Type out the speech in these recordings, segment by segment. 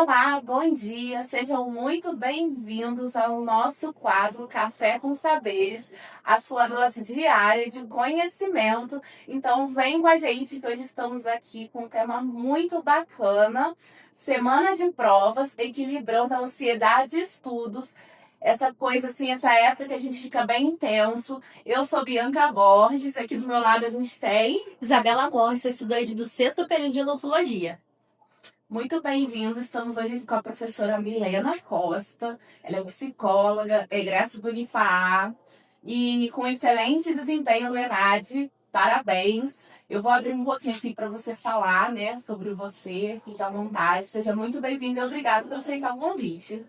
Olá, bom dia, sejam muito bem-vindos ao nosso quadro Café com Saberes, a sua dose diária de conhecimento. Então, vem com a gente que hoje estamos aqui com um tema muito bacana, semana de provas, equilibrando a ansiedade e estudos. Essa coisa assim, essa época que a gente fica bem intenso. Eu sou Bianca Borges, aqui do meu lado a gente tem Isabela Borges, sou estudante do sexto período de odontologia. Muito bem-vindo. Estamos hoje com a professora Milena Costa. Ela é psicóloga, egressa do Unifaa e com excelente desempenho no ENAD. Parabéns. Eu vou abrir um pouquinho aqui para você falar, né, sobre você. Fique à vontade. Seja muito bem-vindo e obrigada por aceitar o convite.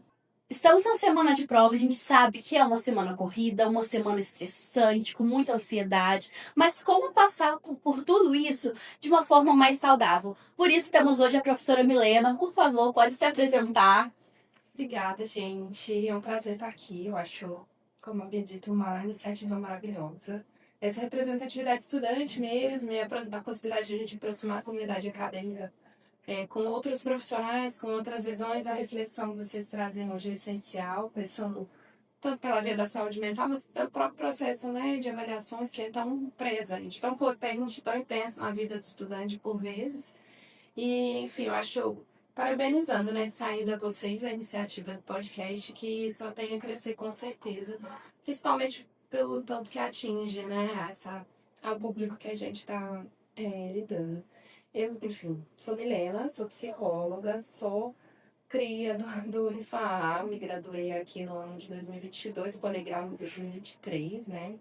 Estamos na semana de prova, a gente sabe que é uma semana corrida, uma semana estressante, com muita ansiedade, mas como passar por tudo isso de uma forma mais saudável? Por isso temos hoje a professora Milena. Por favor, pode se apresentar. Obrigada, gente. É um prazer estar aqui. Eu acho, como eu havia dito, uma iniciativa maravilhosa. Essa representatividade estudante mesmo, e a possibilidade de a gente aproximar a comunidade acadêmica com outros profissionais, com outras visões, a reflexão que vocês trazem hoje é essencial, pensando tanto pela via da saúde mental, mas pelo próprio processo, né, de avaliações que é tão presente, tão potente, tão intenso na vida do estudante por vezes. E, enfim, eu acho, parabenizando, né, de saída vocês, a iniciativa do podcast, que só tem a crescer com certeza, principalmente pelo tanto que atinge, né, ao público que a gente está lidando. Eu, enfim, sou Milena, sou psicóloga, sou cria do Unifaa, me graduei aqui no ano de 2022, colegial em 2023, né?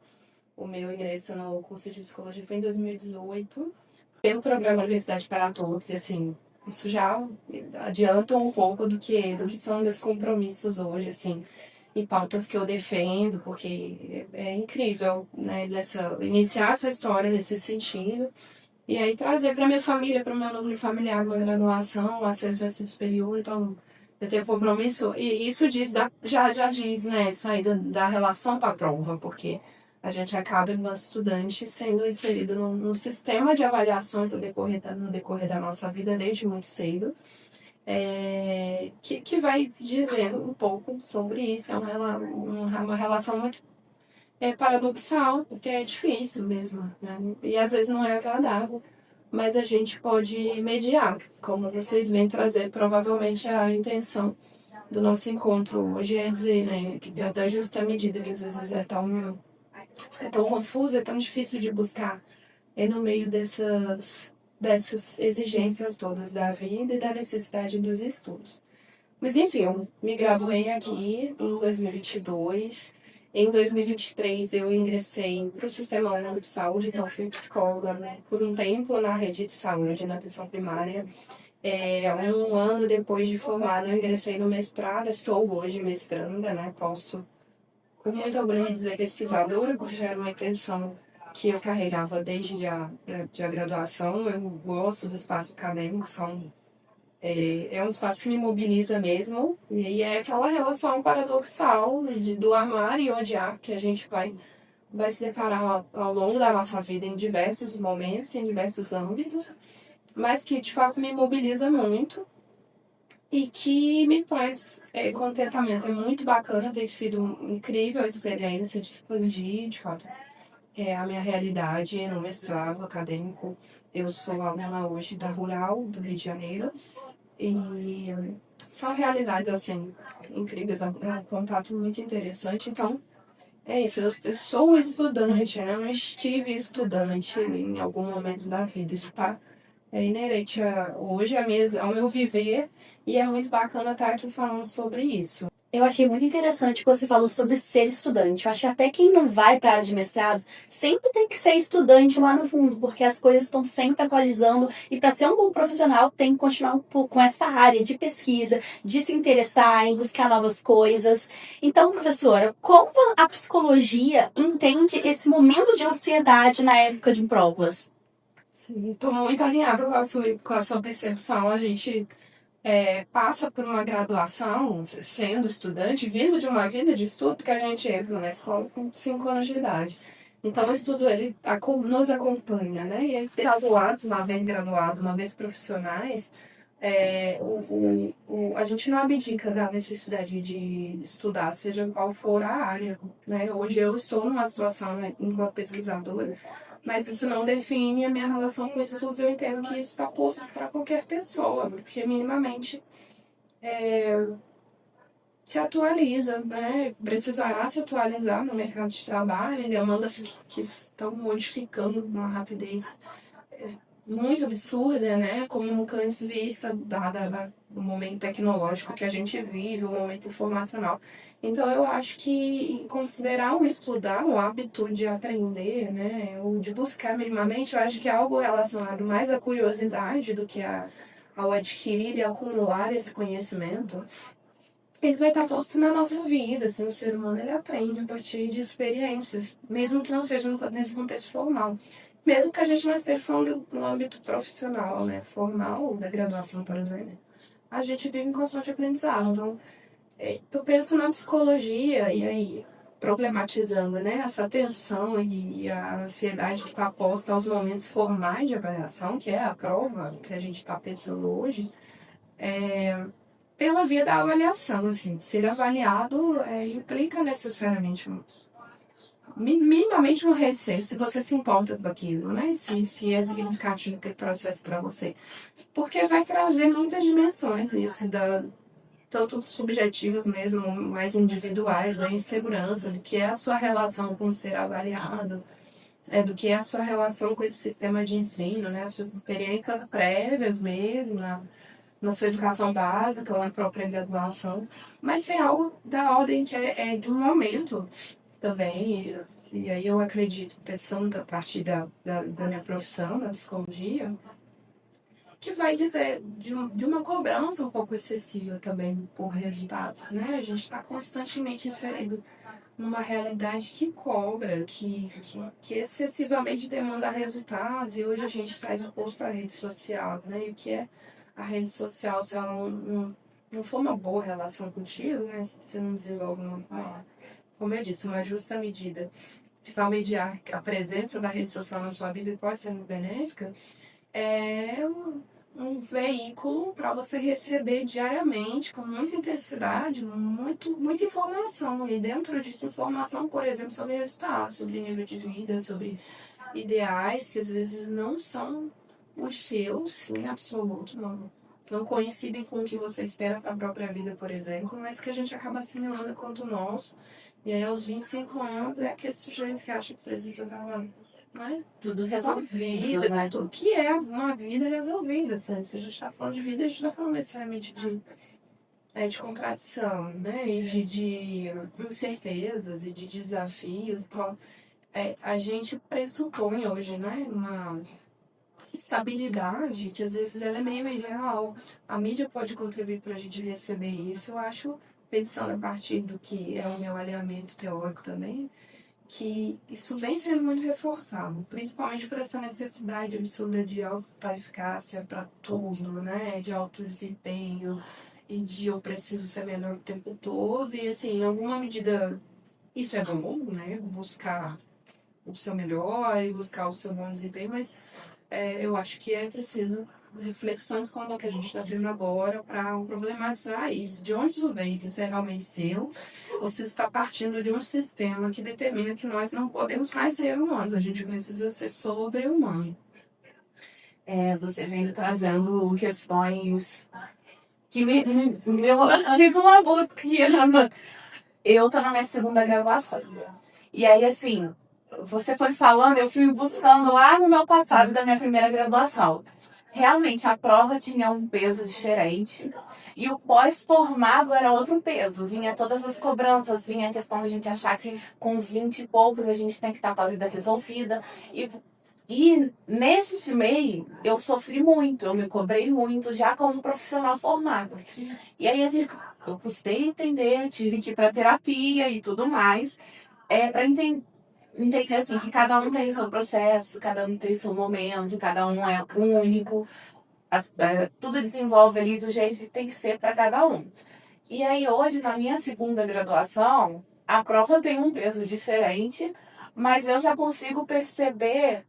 O meu ingresso no curso de psicologia foi em 2018, pelo programa Universidade para Todos, e assim, isso já adianta um pouco do que são meus compromissos hoje, assim, e pautas que eu defendo, porque é incrível, né, iniciar essa história nesse sentido, e aí trazer para minha família, para o meu núcleo familiar, uma graduação, acesso ao ensino superior, então eu tenho compromisso, e isso já diz, né, sair da relação com a prova, porque a gente acaba, enquanto estudante, sendo inserido num sistema de avaliações no decorrer da nossa vida desde muito cedo, que vai dizendo um pouco sobre isso. É uma relação muito paradoxal, porque é difícil mesmo, né? E às vezes não é agradável, mas a gente pode mediar, como vocês vêm trazer. Provavelmente a intenção do nosso encontro hoje é dizer, né, que da justa medida, que às vezes é tão confuso, é tão difícil de buscar no meio dessas exigências todas da vida e da necessidade dos estudos. Mas enfim, eu me graduei aqui em 2022. Em 2023 eu ingressei para o Sistema Único de Saúde, então fui psicóloga, né, por um tempo na rede de saúde, na atenção primária. Um ano depois de formada eu ingressei no mestrado, estou hoje mestranda, né? Posso com muito orgulho dizer pesquisadora, porque já era uma intenção que eu carregava desde a graduação. Eu gosto do espaço acadêmico, é um espaço que me mobiliza mesmo, e é aquela relação paradoxal do amar e odiar que a gente vai se deparar ao longo da nossa vida em diversos momentos, em diversos âmbitos, mas que de fato me mobiliza muito e que me traz contentamento. É muito bacana, ter sido incrível a experiência de expandir, de fato, a minha realidade no mestrado acadêmico. Eu sou aluna hoje da Rural do Rio de Janeiro e são realidades assim incríveis, é um contato muito interessante. Então, é isso, eu sou estudante, eu não estive estudante em algum momento da vida. Isso é inerente hoje ao meu viver, e é muito bacana estar aqui falando sobre isso. Eu achei muito interessante que você falou sobre ser estudante. Eu acho que até quem não vai para a área de mestrado sempre tem que ser estudante lá no fundo, porque as coisas estão sempre atualizando e para ser um bom profissional tem que continuar um pouco com essa área de pesquisa, de se interessar em buscar novas coisas. Então, professora, como a psicologia entende esse momento de ansiedade na época de provas? Sim, estou muito alinhada com a sua percepção. A gente passa por uma graduação, sendo estudante, vindo de uma vida de estudo, porque a gente entra na escola com 5 anos de idade. Então, o estudo, ele nos acompanha, né? E aí, graduados, uma vez profissionais, A gente não abdica da necessidade de estudar, seja qual for a área, né? Hoje eu estou numa situação, né, enquanto pesquisadora, mas isso não define a minha relação com o estudo. Eu entendo que isso está posto para qualquer pessoa, porque minimamente se atualiza, né? Precisará se atualizar no mercado de trabalho, demandas que estão modificando com uma rapidez muito absurda, né? Como nunca antes vista, dada o momento tecnológico que a gente vive, o momento informacional. Então, eu acho que considerar o estudar, o hábito de aprender, né? Ou de buscar minimamente, eu acho que é algo relacionado mais à curiosidade do que ao adquirir e acumular esse conhecimento. Ele vai estar posto na nossa vida, assim, o ser humano ele aprende a partir de experiências, mesmo que não seja nesse contexto formal. Mesmo que a gente não esteja falando no âmbito profissional, né, formal, da graduação, por exemplo, a gente vive em constante aprendizado. Então, eu penso na psicologia, e aí, problematizando, né, essa tensão e a ansiedade que está posta aos momentos formais de avaliação, que é a prova que a gente está pensando hoje, pela via da avaliação, assim, ser avaliado implica necessariamente minimamente um receio, se você se importa com aquilo, né? Se é significativo aquele processo para você. Porque vai trazer muitas dimensões isso, tanto subjetivas mesmo, mais individuais, da insegurança, do que é a sua relação com o ser avaliado, do que é a sua relação com esse sistema de ensino, né? As suas experiências prévias mesmo, na sua educação básica ou na própria graduação. Mas tem algo da ordem que é de um momento também, e aí eu acredito, pensando a partir da minha profissão, da psicologia, que vai dizer de uma cobrança um pouco excessiva também por resultados, né? A gente está constantemente inserido numa realidade que cobra, que excessivamente demanda resultados, e hoje a gente traz exposto para a rede social, né? E o que é a rede social, se ela não for uma boa relação contigo, né? Se você não desenvolve como eu disse, uma justa medida que vai mediar a presença da rede social na sua vida e pode ser muito benéfica, é um veículo para você receber diariamente, com muita intensidade, muita informação. E dentro disso, informação, por exemplo, sobre resultados, sobre nível de vida, sobre ideais que às vezes não são os seus, em absoluto, não coincidem com o que você espera para a própria vida, por exemplo, mas que a gente acaba assimilando enquanto nosso. E aí, aos 25 anos, é aquele sujeito que acha que precisa estar, né? Tudo resolvido, né? O que é uma vida resolvida? Assim, se a gente está falando de vida, a gente está falando necessariamente de contradição, né? E de incertezas e de desafios. Então, a gente pressupõe hoje, né? Uma estabilidade que às vezes ela é meio irreal. A mídia pode contribuir para a gente receber isso. Eu acho, pensando a partir do que é o meu alinhamento teórico também, que isso vem sendo muito reforçado, principalmente por essa necessidade absurda de alta eficácia para tudo, né? De alto desempenho e de eu preciso ser melhor o tempo todo. E assim, em alguma medida isso é bom, né? Buscar o seu melhor e buscar o seu bom desempenho, mas eu acho que é preciso reflexões como a que a gente está tendo agora para problematizar isso. De onde isso vem? Se isso é realmente seu ou se isso está partindo de um sistema que determina que nós não podemos mais ser humanos, a gente precisa ser sobre-humano. Você vem trazendo questões que eu fiz uma busca aqui. Eu tô na minha segunda graduação. E aí, assim, você foi falando, eu fui buscando lá no meu passado da minha primeira graduação. Realmente, a prova tinha um peso diferente e o pós-formado era outro peso. Vinha todas as cobranças, vinha a questão de a gente achar que com os 20 e poucos a gente tem que estar com a vida resolvida. E neste meio, eu sofri muito, eu me cobrei muito já como profissional formado. E aí eu custei entender, tive que ir para terapia e tudo mais, para entender assim, que cada um tem o seu processo, cada um tem o seu momento, cada um é único, tudo desenvolve ali do jeito que tem que ser para cada um. E aí hoje, na minha segunda graduação, a prova tem um peso diferente, mas eu já consigo perceber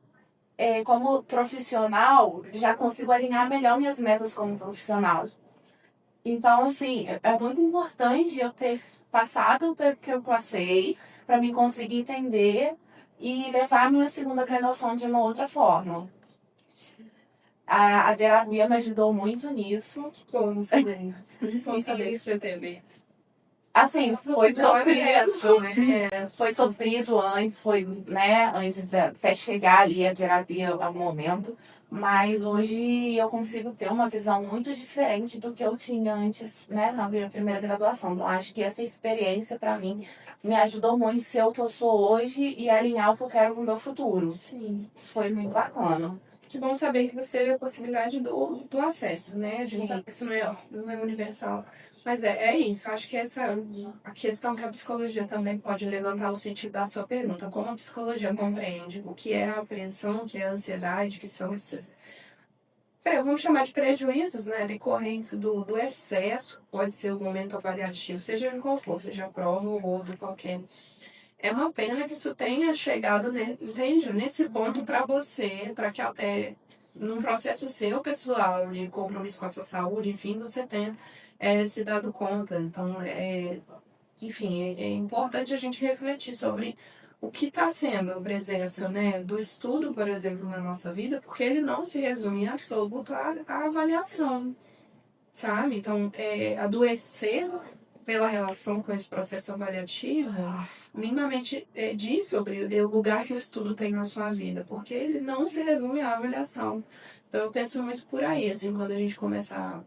como profissional, já consigo alinhar melhor minhas metas como profissional. Então, assim, é muito importante eu ter passado pelo que eu passei para me conseguir entender e levar a minha segunda graduação de uma outra forma. A terapia me ajudou muito nisso. Bom saber. Bom saber que você teve. Assim, foi sofrido. Né? Foi sofrido antes, foi, né, antes de até chegar ali a terapia ao momento. Mas hoje eu consigo ter uma visão muito diferente do que eu tinha antes, né, na minha primeira graduação. Então, acho que essa experiência, para mim, me ajudou muito a ser o que eu sou hoje e alinhar o que eu quero no meu futuro. Sim. Foi muito bacana. Que bom saber que você teve a possibilidade do acesso, né? A gente Sim. sabe que isso não é universal. Mas é isso. Acho que a questão que a psicologia também pode levantar no sentido da sua pergunta. Como a psicologia compreende o que é a apreensão, o que é a ansiedade, que são esses... vamos chamar de prejuízos, né? Decorrentes do excesso. Pode ser o momento avaliativo, seja em qual for, seja prova ou outro qualquer. É uma pena que isso tenha chegado, entende? Nesse ponto para você, para que até num processo seu pessoal, de compromisso com a sua saúde, enfim, você tenha se dado conta. Então, enfim, é importante a gente refletir sobre o que está sendo a presença, né, do estudo, por exemplo, na nossa vida, porque ele não se resume em absoluto à avaliação, sabe? Então, adoecer pela relação com esse processo avaliativo, minimamente diz sobre o lugar que o estudo tem na sua vida, porque ele não se resume à avaliação. Então, eu penso muito por aí, assim, quando a gente começa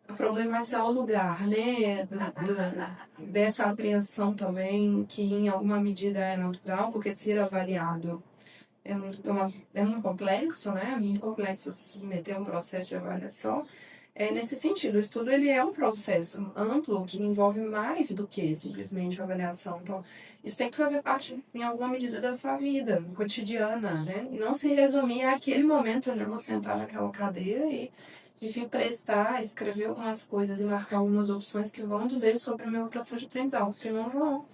a problematizar o lugar, né, dessa apreensão também, que em alguma medida é natural, porque ser avaliado é muito complexo, né, é muito complexo se submeter a um processo de avaliação. Nesse sentido, o estudo ele é um processo amplo que envolve mais do que simplesmente a avaliação. Então, isso tem que fazer parte, em alguma medida, da sua vida cotidiana, né? E não se resumir àquele momento onde eu vou sentar naquela cadeira e enfim, prestar, escrever algumas coisas e marcar algumas opções que vão dizer sobre o meu processo de aprendizado, porque não vão.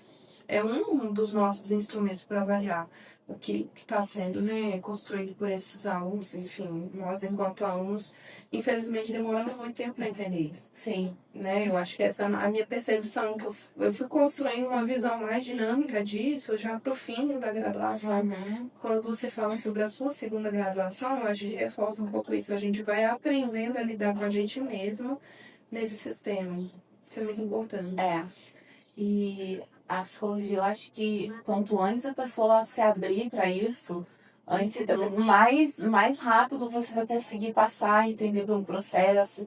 É um dos nossos instrumentos para avaliar o que está sendo, né, construído por esses alunos, enfim, nós enquanto alunos, infelizmente demoramos muito tempo para entender isso. Sim. Né? Eu acho que essa a minha percepção, que eu fui construindo uma visão mais dinâmica disso, já pro fim da graduação. Uhum. Quando você fala sobre a sua segunda graduação, eu acho que reforça um pouco isso. A gente vai aprendendo a lidar com a gente mesmo nesse sistema. Isso é muito importante. E a psicologia, eu acho que quanto antes a pessoa se abrir para isso, antes, mais rápido você vai conseguir passar, entender um processo.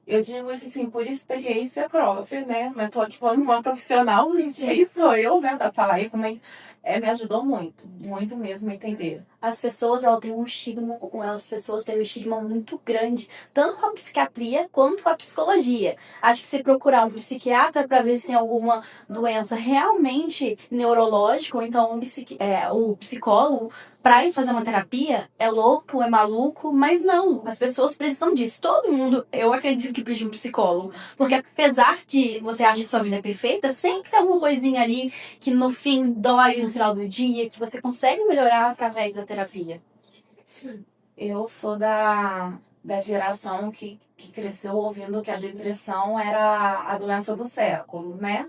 Eu digo isso assim, por experiência própria, né? Mas tô aqui falando uma profissional, não sei sou eu, né, pra falar isso, mas me ajudou muito, muito mesmo a entender. As pessoas, elas têm um estigma muito grande, tanto com a psiquiatria quanto com a psicologia. Acho que se procurar um psiquiatra para ver se tem alguma doença realmente neurológica, ou então o psicólogo, para ir fazer uma terapia, é louco, é maluco, mas não, as pessoas precisam disso. Todo mundo, eu acredito que precisa de um psicólogo, porque apesar que você acha que sua vida é perfeita, sempre tem alguma coisinha ali que no fim dói no final do dia, que você consegue melhorar através da terapia. Sim. Eu sou da geração que cresceu ouvindo que a depressão era a doença do século, né?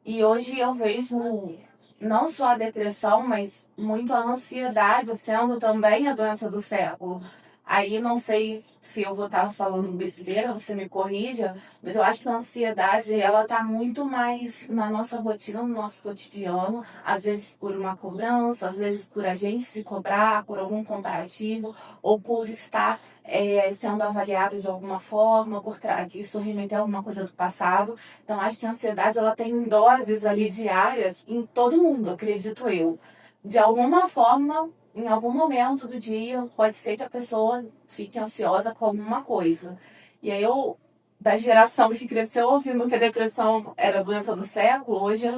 E hoje eu vejo não só a depressão, mas muito a ansiedade sendo também a doença do século. Aí não sei se eu vou estar falando besteira, você me corrija, mas eu acho que a ansiedade, ela está muito mais na nossa rotina, no nosso cotidiano, às vezes por uma cobrança, às vezes por a gente se cobrar, por algum comparativo, ou por estar sendo avaliado de alguma forma, que isso remete a alguma coisa do passado. Então, acho que a ansiedade, ela tem doses ali diárias em todo mundo, acredito eu. De alguma forma, em algum momento do dia, pode ser que a pessoa fique ansiosa com alguma coisa. E aí eu, da geração que cresceu ouvindo que a depressão era a doença do século, hoje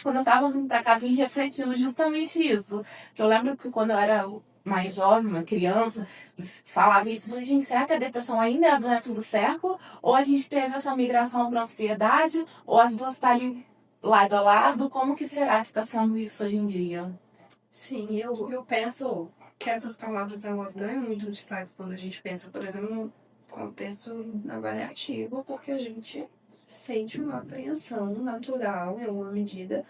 quando eu estava vindo para cá, vim refletindo justamente isso. Que eu lembro que quando eu era mais jovem, uma criança, falava isso, falei, gente, será que a depressão ainda é a doença do século? Ou a gente teve essa migração para a ansiedade? Ou as duas estão ali lado a lado? Como que será que está sendo isso hoje em dia? Sim, eu penso que essas palavras elas ganham muito destaque quando a gente pensa, por exemplo, no contexto avaliativo, porque a gente sente uma apreensão natural em alguma medida.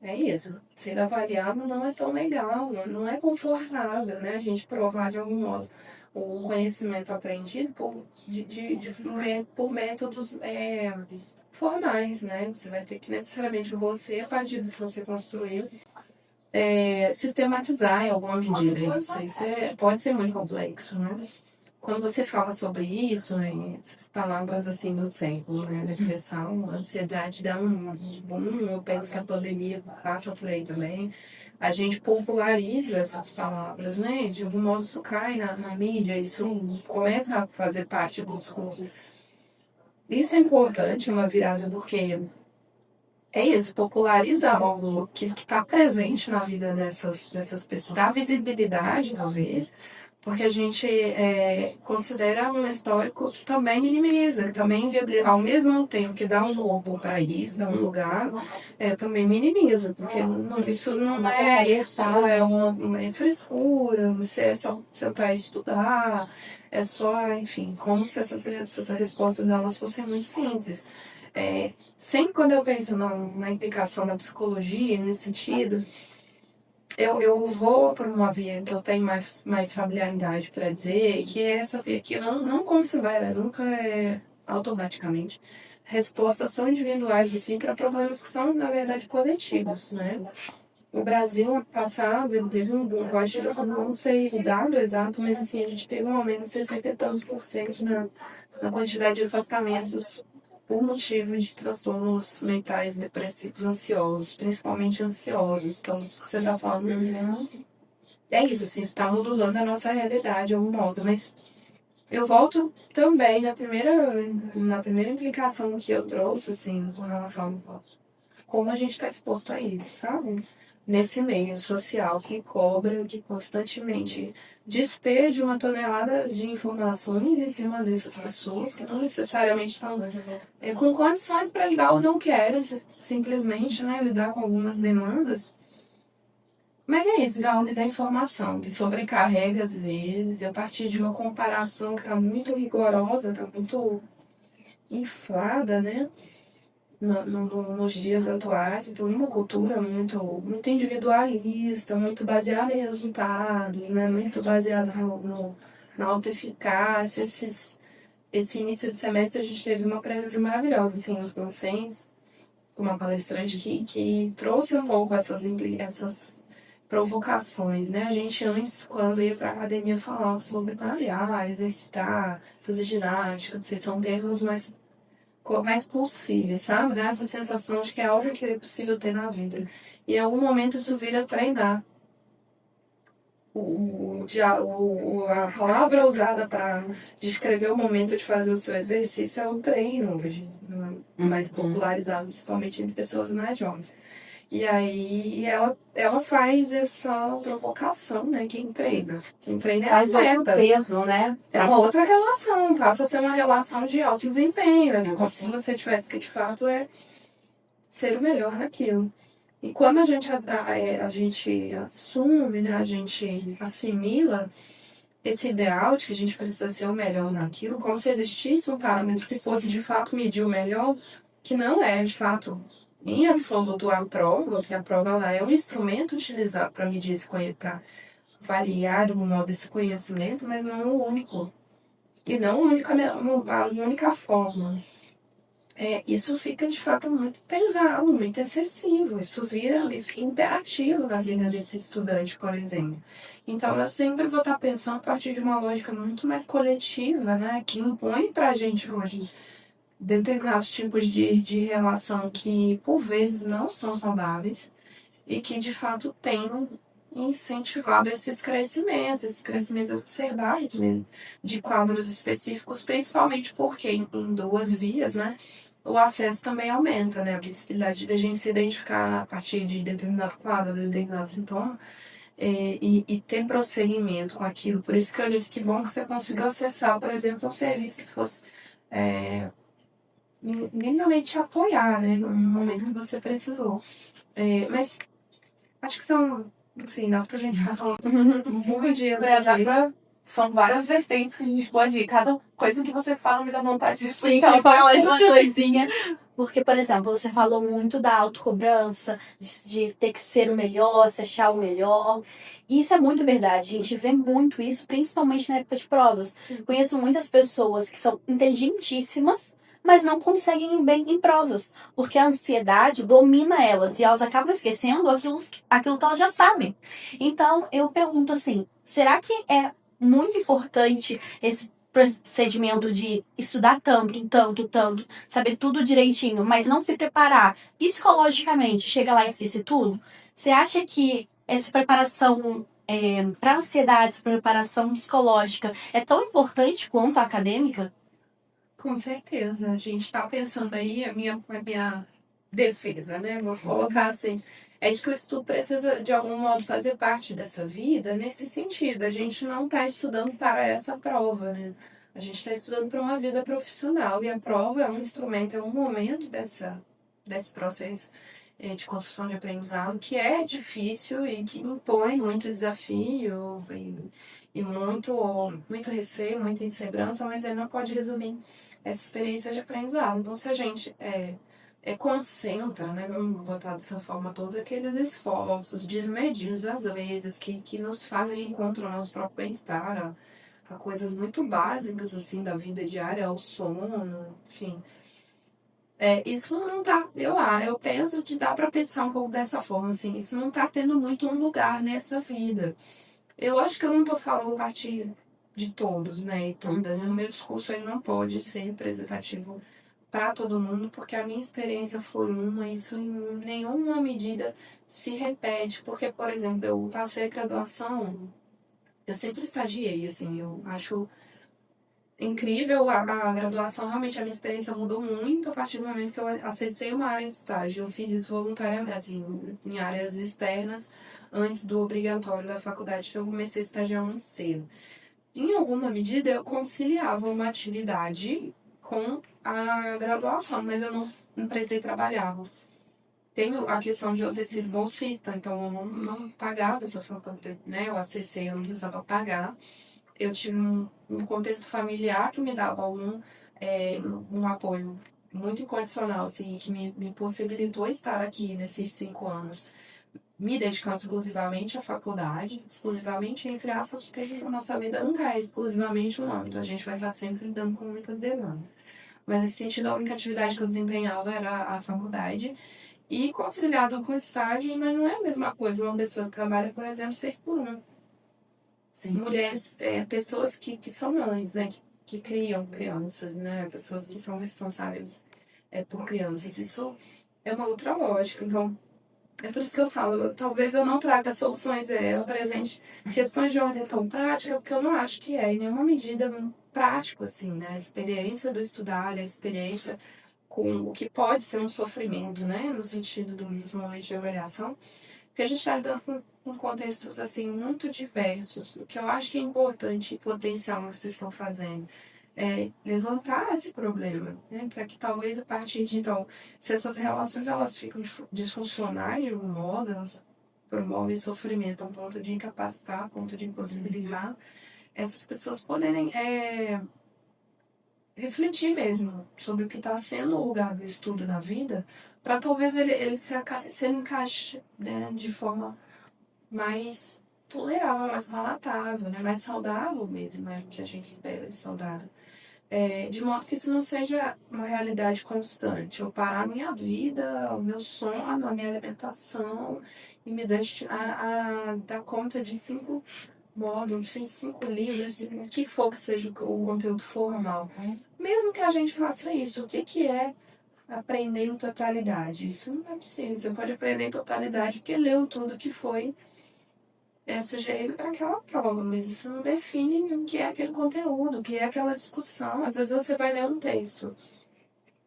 É isso, ser avaliado não é tão legal, não é confortável, né? A gente provar de algum modo o conhecimento aprendido por métodos formais, né? Você vai ter que necessariamente você, a partir do que você construiu, sistematizar em alguma medida isso pode ser muito complexo, né? Quando você fala sobre isso, né, essas palavras assim do século, né, depressão, ansiedade dá um boom, eu penso que a pandemia passa por aí também. A gente populariza essas palavras, né? De algum modo isso cai na mídia, isso começa a fazer parte do discurso. Isso é importante, uma virada, porque é isso, popularizar algo que está presente na vida dessas pessoas, dá visibilidade, talvez, porque a gente considera um histórico que também minimiza, que também inviabiliza, ao mesmo tempo que dá um corpo para isso, dá um lugar, também minimiza, porque isso não é isso, é frescura, você é só sentar e estudar, é só, enfim, como se essas respostas elas fossem muito simples. Sempre quando eu penso na implicação da psicologia nesse sentido, eu vou para uma via que eu tenho mais familiaridade para dizer, que é essa via que eu não considero, nunca é automaticamente, respostas tão individuais assim para problemas que são, na verdade, coletivos, né? O Brasil, ano passado, ele teve um boom, eu acho, eu não sei o dado exato, mas assim, a gente teve um aumento de 60 e tantos por cento na quantidade de afastamentos por motivo de transtornos mentais depressivos ansiosos, principalmente ansiosos. Então, isso que você está falando é isso, assim, está modulando a nossa realidade de algum modo. Mas eu volto também na primeira implicação que eu trouxe, assim, com relação a como a gente está exposto a isso, sabe? Nesse meio social que cobra, que constantemente despeja uma tonelada de informações em cima dessas pessoas que não necessariamente estão com condições para lidar ou não querem simplesmente, né, lidar com algumas demandas. Mas é isso, já da informação, que sobrecarrega às vezes, e a partir de uma comparação que está muito rigorosa, está muito inflada, né? Nos dias atuais, por uma cultura muito individualista, muito baseada em resultados, né? Muito baseada na autoeficácia. Esse início de semestre a gente teve uma presença maravilhosa, assim, nos docentes, uma palestrante que trouxe um pouco essas provocações, né? A gente antes, quando ia para a academia, falava sobre malhar, exercitar, fazer ginástica, não sei, são termos mais possíveis, sabe? Dá essa sensação de que é algo que é possível ter na vida. E em algum momento isso vira treinar. A palavra usada para descrever o momento de fazer o seu exercício é um treino hoje, mais popularizado, principalmente entre pessoas mais jovens. E aí ela faz essa provocação, né? Quem treina é Traz outro atleta. peso, né? É uma outra relação, passa a ser uma relação de alto desempenho, né? Como se você tivesse que, de fato, ser o melhor naquilo. E quando a gente assume, né? A gente assimila esse ideal de que a gente precisa ser o melhor naquilo, como se existisse um parâmetro que fosse, de fato, medir o melhor, que não é, de fato, em absoluto a prova, porque a prova ela é um instrumento utilizado para medir esse conhecimento, para avaliar o modo desse conhecimento, mas não é o único. E não a única forma. Isso fica, de fato, muito pesado, muito excessivo. Isso vira imperativo na vida desse estudante, por exemplo. Então, eu sempre vou estar pensando a partir de uma lógica muito mais coletiva, né? Que impõe para a gente hoje determinados tipos de relação que, por vezes, não são saudáveis e que, de fato, têm incentivado esses crescimentos exacerbados mesmo, de quadros específicos, principalmente porque em duas vias, né? O acesso também aumenta, né? A possibilidade de a gente se identificar a partir de determinado quadro, de determinado sintoma, e ter prosseguimento com aquilo. Por isso que eu disse que bom que você conseguiu acessar, por exemplo, um serviço que fosse minimamente te apoiar, né? No momento que você precisou. Mas acho que são Assim, dá pra gente ficar falando 5 dias Dá aqui. são várias vertentes que a gente pode ir. Cada coisa que você fala me dá vontade de Sim, puxar que foi mais uma coisinha. Porque, por exemplo, você falou muito da autocobrança, de ter que ser o melhor, se achar o melhor. E isso é muito verdade. A gente vê muito isso, principalmente na época de provas. Conheço muitas pessoas que são inteligentíssimas, mas não conseguem ir bem em provas. Porque a ansiedade domina elas e elas acabam esquecendo aquilo que elas já sabem. Então, eu pergunto assim, será que é muito importante esse procedimento de estudar tanto, saber tudo direitinho, mas não se preparar psicologicamente, chega lá e esquece tudo? Você acha que essa preparação para ansiedade, essa preparação psicológica é tão importante quanto a acadêmica? Com certeza. A gente está pensando aí, a minha defesa, né? Vou colocar assim. É de que o estudo precisa, de algum modo, fazer parte dessa vida nesse sentido. A gente não está estudando para essa prova, né? A gente está estudando para uma vida profissional. E a prova é um instrumento, é um momento desse processo de construção de aprendizado que é difícil e que impõe muito desafio e muito receio, muita insegurança, mas ele não pode resumir essa experiência de aprendizado. Então, se a gente concentra, né, vamos botar dessa forma, todos aqueles esforços desmedidos, às vezes, que nos fazem encontrar o nosso próprio bem-estar, a coisas muito básicas, assim, da vida diária, ao sono, enfim. Isso não tá, eu penso que dá para pensar um pouco dessa forma, assim, isso não tá tendo muito um lugar nessa vida. Eu acho que eu não tô falando a partir de todos, né, e todas, o meu discurso ele não pode ser representativo para todo mundo, porque a minha experiência foi uma, isso em nenhuma medida se repete, porque, por exemplo, eu passei a graduação, eu sempre estagiei, assim, eu acho incrível a graduação, realmente a minha experiência mudou muito a partir do momento que eu acessei uma área de estágio. Eu fiz isso voluntariamente, assim, em áreas externas, antes do obrigatório da faculdade, então eu comecei a estagiar muito cedo. Em alguma medida, eu conciliava uma atividade com a graduação, mas eu não precisei trabalhar. Tenho a questão de eu ter sido bolsista, então eu não pagava essa faculdade, né? Eu acessei, eu não precisava pagar. Eu tive um contexto familiar que me dava um apoio muito incondicional, assim, que me possibilitou estar aqui nesses 5 anos, me dedicando exclusivamente à faculdade, exclusivamente entre aspas, porque a nossa vida nunca é exclusivamente um âmbito, a gente vai estar sempre lidando com muitas demandas. Mas nesse sentido, a única atividade que eu desempenhava era a faculdade, e conciliado com estágio, mas não é a mesma coisa uma pessoa que trabalha, por exemplo, 6 por 1. Sim. Mulheres, pessoas que são mães, né? Que criam crianças, né? Pessoas que são responsáveis por crianças. Isso é uma outra lógica. Então, é por isso que eu falo, talvez eu não traga soluções, eu apresente questões de ordem tão prática, porque eu não acho que em nenhuma medida prático, assim, né? A experiência do estudar, a experiência com o que pode ser um sofrimento, né? No sentido dos momentos de avaliação, porque a gente está lidando com contextos, assim, muito diversos. O que eu acho que é importante e potencial no que vocês estão fazendo é levantar esse problema, né? Para que talvez a partir de então, se essas relações elas ficam disfuncionais de algum modo, elas promovem sofrimento a ponto de incapacitar, a ponto de impossibilitar essas pessoas poderem refletir mesmo sobre o que está sendo o lugar do estudo na vida, para talvez ele se encaixe, né, de forma mais tolerável, mais palatável, né, mais saudável mesmo, né, que a gente espera de saudável. De modo que isso não seja uma realidade constante. Eu parar a minha vida, o meu sono, a minha alimentação e me destinar a dar conta de 5 módulos, 5 livros, o que for que seja o conteúdo formal. Mesmo que a gente faça isso, o que é aprender em totalidade? Isso não é possível. Você pode aprender em totalidade porque leu tudo que foi sujeito para aquela prova, mas isso não define o que é aquele conteúdo, o que é aquela discussão. Às vezes você vai ler um texto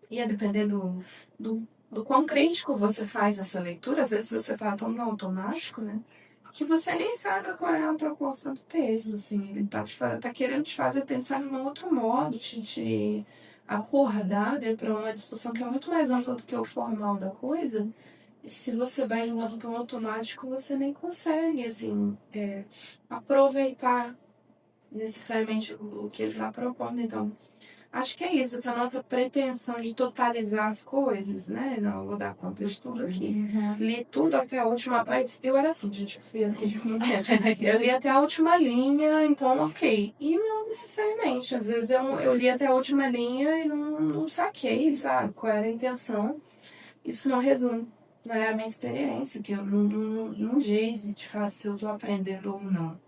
e, a depender do quão crítico você faz essa leitura, às vezes você fala tão no automático, né? Que você nem sabe qual é a proposta do texto, assim. Ele tá querendo te fazer pensar num outro modo, te acordar, né, para uma discussão que é muito mais ampla do que o formal da coisa. se você vai de modo tão automático, você nem consegue, assim, aproveitar necessariamente o que ele está propondo. Então, acho que é isso, essa nossa pretensão de totalizar as coisas, né? Não, eu vou dar conta de tudo aqui. Li tudo até a última parte. Eu era assim, gente, eu fui assim de momento. Eu li até a última linha, então ok. E não necessariamente. Às vezes eu li até a última linha e não saquei, sabe? Qual era a intenção. Isso não resume, né, a minha experiência, que eu não diz de fato se eu estou aprendendo ou não.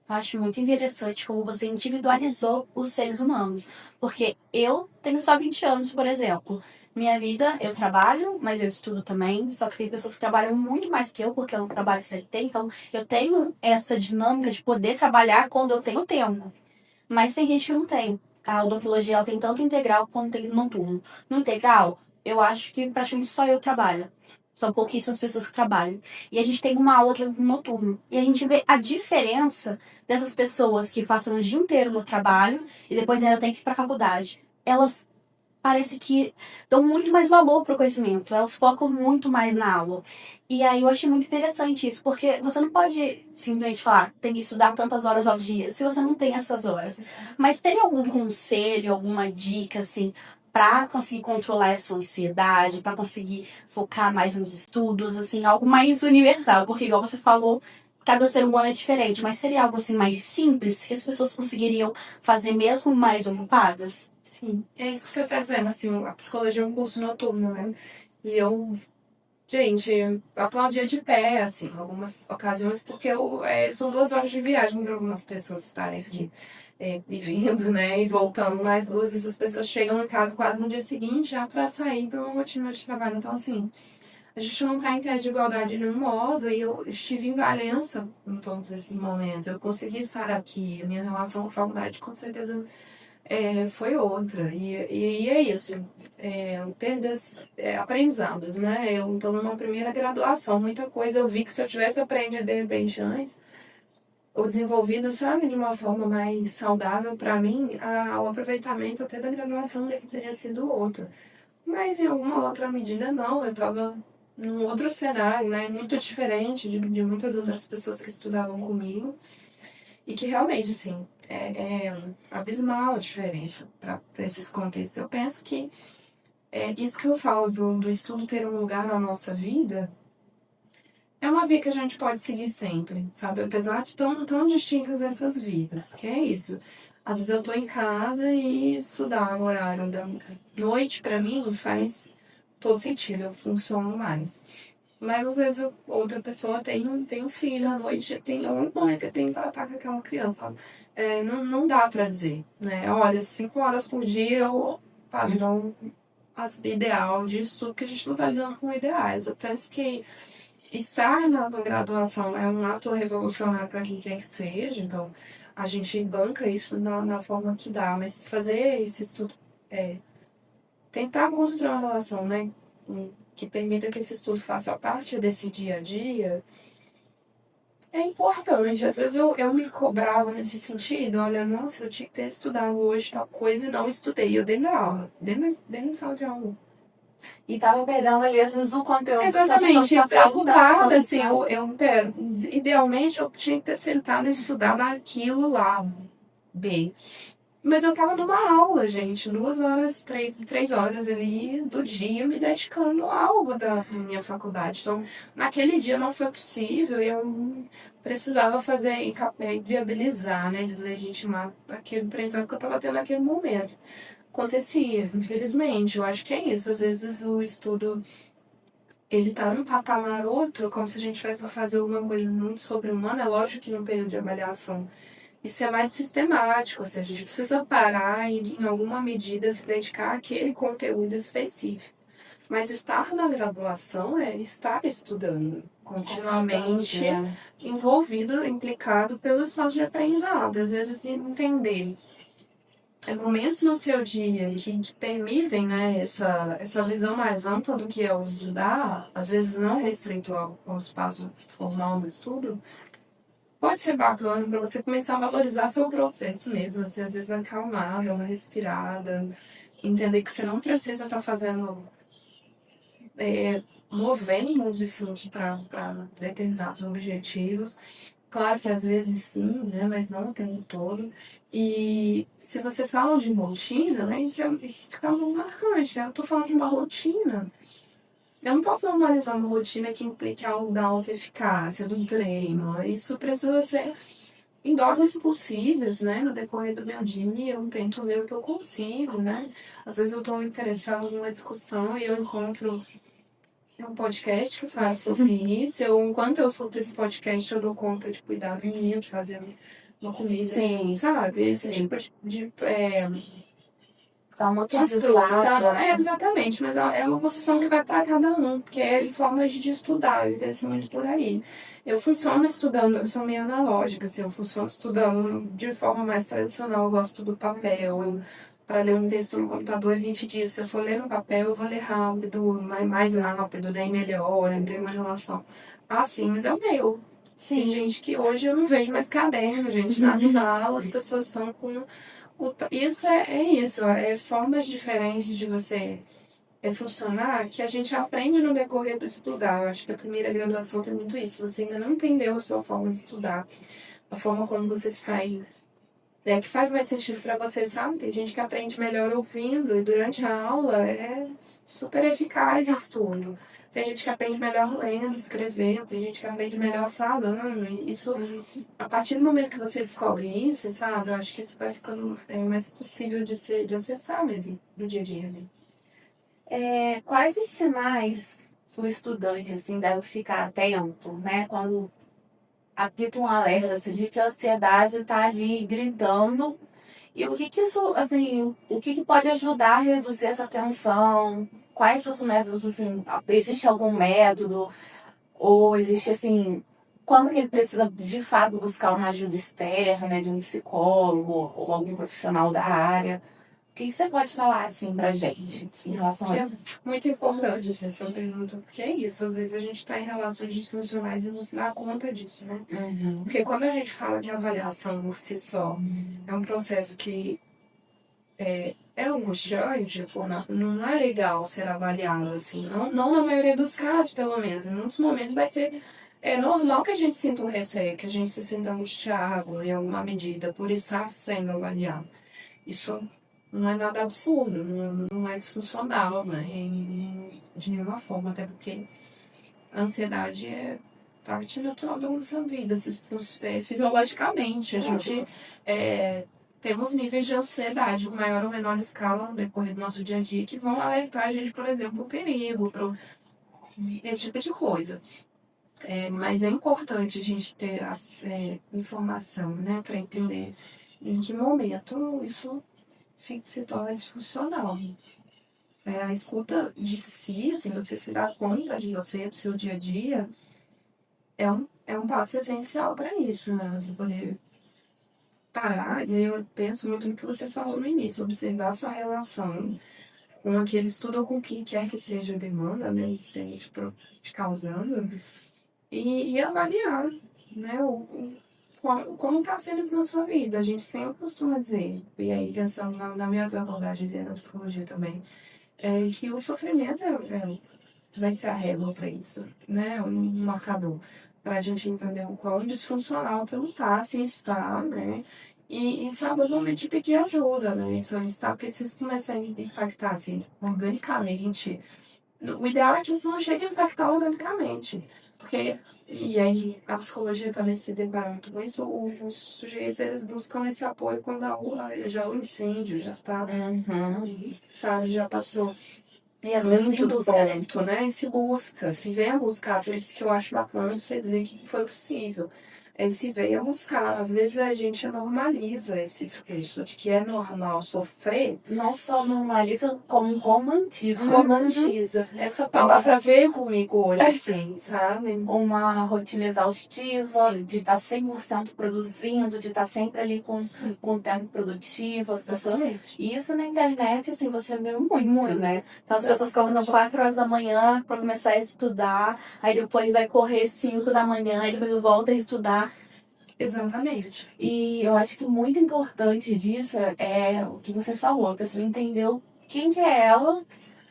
Eu acho muito interessante como você individualizou os seres humanos. Porque eu tenho só 20 anos, por exemplo. Minha vida, eu trabalho, mas eu estudo também. Só que tem pessoas que trabalham muito mais que eu, porque eu não trabalho CLT. Então, eu tenho essa dinâmica de poder trabalhar quando eu tenho tempo. Mas tem gente que não tem. A odontologia ela tem tanto integral quanto tem noturno. No integral, eu acho que praticamente só eu trabalho. São pouquíssimas pessoas que trabalham. E a gente tem uma aula que é no noturno. E a gente vê a diferença dessas pessoas que passam o dia inteiro no trabalho e depois ainda tem que ir para a faculdade. Elas parece que dão muito mais valor pro conhecimento, elas focam muito mais na aula. E aí eu achei muito interessante isso, porque você não pode simplesmente falar, tem que estudar tantas horas ao dia, se você não tem essas horas. Mas tem algum conselho, alguma dica, assim, para conseguir controlar essa ansiedade, para conseguir focar mais nos estudos, assim, algo mais universal, porque igual você falou, cada ser humano é diferente, mas seria algo assim mais simples que as pessoas conseguiriam fazer mesmo mais ocupadas? Sim, é isso que você está dizendo, assim, a psicologia é um curso noturno, né? E eu, gente, aplaudia de pé, assim, em algumas ocasiões, porque são 2 horas de viagem para algumas pessoas estarem aqui vivendo, né? E voltando mais 2, essas pessoas chegam em casa quase no dia seguinte já para sair para uma rotina de trabalho. Então, assim, a gente não está em pé de igualdade de nenhum modo, e eu estive em Valença em todos esses momentos. Eu consegui estar aqui, a minha relação com a faculdade, com certeza foi outra. E é isso. Perdas, aprendizados, né? Eu estou numa primeira graduação, muita coisa eu vi que se eu tivesse aprendido de repente antes, ou desenvolvido, sabe, de uma forma mais saudável para mim, o aproveitamento até da graduação mesmo teria sido outro. Mas em alguma outra medida, não. Eu estava num outro cenário, né? Muito diferente de muitas outras pessoas que estudavam comigo. E que realmente, assim, é abismal a diferença para esses contextos. Eu penso que isso que eu falo do estudo ter um lugar na nossa vida é uma via que a gente pode seguir sempre, sabe? Apesar de tão distintas essas vidas, que é isso. Às vezes eu tô em casa e estudar no horário da noite, para mim, faz todo sentido, eu funciono mais. Mas às vezes outra pessoa tem um filho à noite, tem um momento que tem que tratar com aquela criança, sabe? Não dá pra dizer, né? Olha, 5 horas por dia eu padrão ideal disso tudo, que a gente não tá lidando com ideais. Eu penso que estar na graduação é um ato revolucionário para quem quer que seja, então a gente banca isso na forma que dá, mas fazer esse estudo, tentar construir uma relação, né? Que permita que esse estudo faça parte desse dia a dia, é importante. Às vezes eu me cobrava nesse sentido, olha, nossa, eu tinha que ter estudado hoje tal coisa e não estudei. Eu dentro da aula, dentro da sala de aula. E tava perdendo ali, às vezes, o conteúdo. Exatamente, que a pessoa preocupada, assim, idealmente eu tinha que ter sentado e estudado aquilo lá, bem. Mas eu tava numa aula, gente, 2 horas, 3 horas ali do dia me dedicando a algo da minha faculdade. Então, naquele dia não foi possível e eu precisava fazer, viabilizar, né, deslegitimar aquele aprendizado que eu tava tendo naquele momento. Acontecia, infelizmente. Eu acho que é isso. Às vezes o estudo, ele tá num patamar outro, como se a gente fosse fazer alguma coisa muito sobre-humana. É lógico que no período de avaliação isso é mais sistemático, ou seja, a gente precisa parar e, em alguma medida, se dedicar àquele conteúdo específico. Mas estar na graduação é estar estudando continuamente, envolvido, implicado pelo espaço de aprendizado. Às vezes, entender momentos no seu dia que permitem, né, essa visão mais ampla do que é o estudar, às vezes não restrito ao espaço formal do estudo, pode ser bacana para você começar a valorizar seu processo mesmo, assim, às vezes acalmar, dar uma respirada, entender que você não precisa estar fazendo movendo mundos e fundos para determinados objetivos. Claro que às vezes sim, né? Mas não o tempo todo. E se vocês falam de rotina, né? Isso fica muito marcante, né? Eu tô falando de uma rotina. Eu não posso normalizar uma rotina que implique algo da alta eficácia, do treino. Isso precisa ser em doses possíveis, né? No decorrer do meu dia, eu tento ler o que eu consigo, né? Às vezes eu estou interessada em uma discussão e eu encontro um podcast que fala sobre isso. Enquanto eu escuto esse podcast, eu dou conta de cuidar do menino, de fazer uma comida, Sim. sabe? Esse Sim. tipo de Tá uma construção. Exatamente, mas é uma construção que vai para cada um, porque é formas de estudar, e deve muito por aí. Eu funciono estudando, eu sou meio analógica, assim, eu funciono estudando de forma mais tradicional, eu gosto do papel. Para ler um texto no computador é 20 dias. Se eu for ler no papel, eu vou ler rápido, mais rápido, daí melhor, entre uma relação. Assim, mas é o meu. Tem gente que hoje eu não vejo mais caderno, gente, na sala, as pessoas estão com isso é formas diferentes de você funcionar que a gente aprende no decorrer do estudar. Eu acho que a primeira graduação tem muito isso. Você ainda não entendeu a sua forma de estudar, a forma como você sai, que faz mais sentido para você, sabe? Tem gente que aprende melhor ouvindo e durante a aula é super eficaz o estudo. Tem gente que aprende melhor lendo, escrevendo, tem gente que aprende melhor falando. E isso, a partir do momento que você descobre isso, sabe? Eu acho que isso vai ficando mais possível de acessar mesmo no dia a dia. Né? Quais os sinais que o estudante assim, deve ficar atento, né? Quando apita um alerta assim, de que a ansiedade está ali gritando. E o que isso, assim, o que pode ajudar a reduzir essa tensão? Quais os métodos, assim, existe algum método? Ou existe, assim, quando que ele precisa, de fato, buscar uma ajuda externa, né, de um psicólogo ou algum profissional da área? O que você pode falar, assim, pra gente em relação a isso? É muito importante essa sua pergunta, porque é isso. Às vezes a gente está em relações disfuncionais e não se dá conta disso, né? Uhum. Porque quando a gente fala de avaliação por si só, é um processo que é angustiante, não é legal ser avaliado, assim. Não na maioria dos casos, pelo menos. Em muitos momentos vai ser normal que a gente sinta um receio, que a gente se sinta angustiado em alguma medida por estar sendo avaliado. Isso não é nada absurdo, não é disfuncional, né? De nenhuma forma, até porque a ansiedade é parte natural da nossa vida, fisiologicamente. A gente temos níveis de ansiedade, maior ou menor escala no decorrer do nosso dia a dia, que vão alertar a gente, por exemplo, o perigo, esse tipo de coisa. Mas é importante a gente ter informação, né, para entender em que momento isso se torna disfuncional. A escuta de si, assim, você se dá conta de você, do seu dia a dia, é um passo essencial para isso, né? Você poder parar, e eu penso muito no que você falou no início, observar a sua relação com aquele estudo ou com o que quer que seja a demanda, né, que esteja te causando, e avaliar, né, como está sendo isso na sua vida. A gente sempre costuma dizer, e aí pensando nas minhas abordagens e na psicologia também, que o sofrimento vai ser a régua para isso, né, um marcador para a gente entender o quão disfuncional aquilo está, se está, né, e saber o momento de pedir ajuda, né, isso está, porque se isso começar a impactar, assim, organicamente, o ideal é que isso não chegue a impactar organicamente, porque, e aí a psicologia também se depara muito com isso, os sujeitos, eles buscam esse apoio quando já o incêndio já está, sabe, já passou. E às vezes nem ponto, né? Se vem a buscar, por isso que eu acho bacana você dizer que foi possível. Se vem a buscar. Às vezes a gente normaliza esse discurso de que é normal sofrer. Não só normaliza, como romantiza. Romantiza. Essa palavra veio comigo hoje, assim, sabe? Uma rotina exaustiva, de estar 100% produzindo, de estar sempre ali com tempo produtivo, as pessoas. E isso na internet, assim, você vê muito, né? Então as pessoas acordam 4 horas da manhã para começar a estudar, aí depois vai correr 5 da manhã, aí depois volta a estudar. Exatamente. E eu acho que muito importante disso é o que você falou, a pessoa entendeu quem que é ela,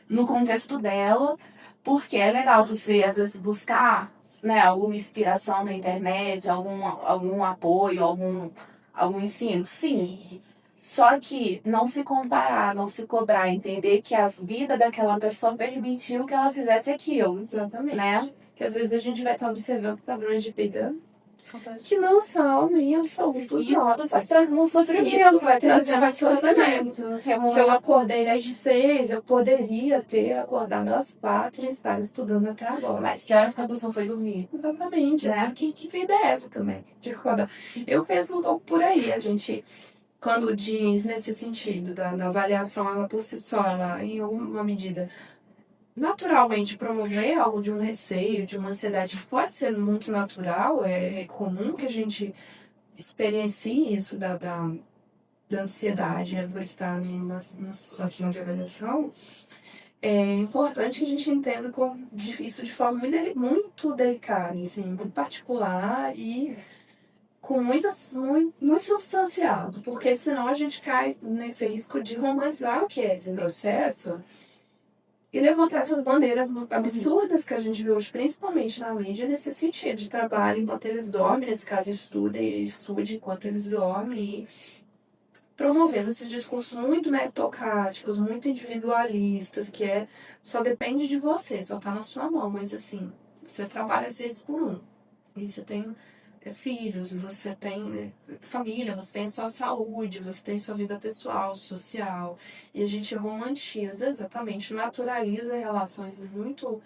no contexto dela, Porque é legal você, às vezes, buscar, né, alguma inspiração na internet, algum apoio, algum ensino. Sim. Só que não se comparar, não se cobrar, entender que a vida daquela pessoa permitiu que ela fizesse aquilo, Exatamente. né? Que às vezes a gente vai estar observando padrões de vida que não são nem absolutos Isso nossos. só traz um sofrimento, Isso vai trazer mais sofrimento. Que eu acordei às 6, eu poderia ter acordado às 4 e estar estudando até agora. Mas que horas que a pessoa foi dormir? Exatamente. Né? Que vida é essa também? De acordar. Eu penso um pouco por aí. A gente, quando diz nesse sentido da avaliação, ela por si só, ela, em alguma medida, naturalmente promover algo de um receio, de uma ansiedade, que pode ser muito natural, é comum que a gente experiencie isso da ansiedade, né, por estar numa situação de avaliação. É importante que a gente entenda isso de forma muito delicada, assim, muito particular e com muito substanciado, porque senão a gente cai nesse risco de romantizar o que é esse processo e levantar essas bandeiras absurdas que a gente vê hoje, principalmente na mídia, nesse sentido de trabalho enquanto eles dormem, nesse caso estude enquanto eles dormem, e promovendo esses discursos muito meritocráticos, muito individualistas, que só depende de você, só tá na sua mão, mas assim, você trabalha 6 por 1, e você tem filhos, você tem família, você tem sua saúde, você tem sua vida pessoal, social, e a gente romantiza, exatamente, naturaliza relações muito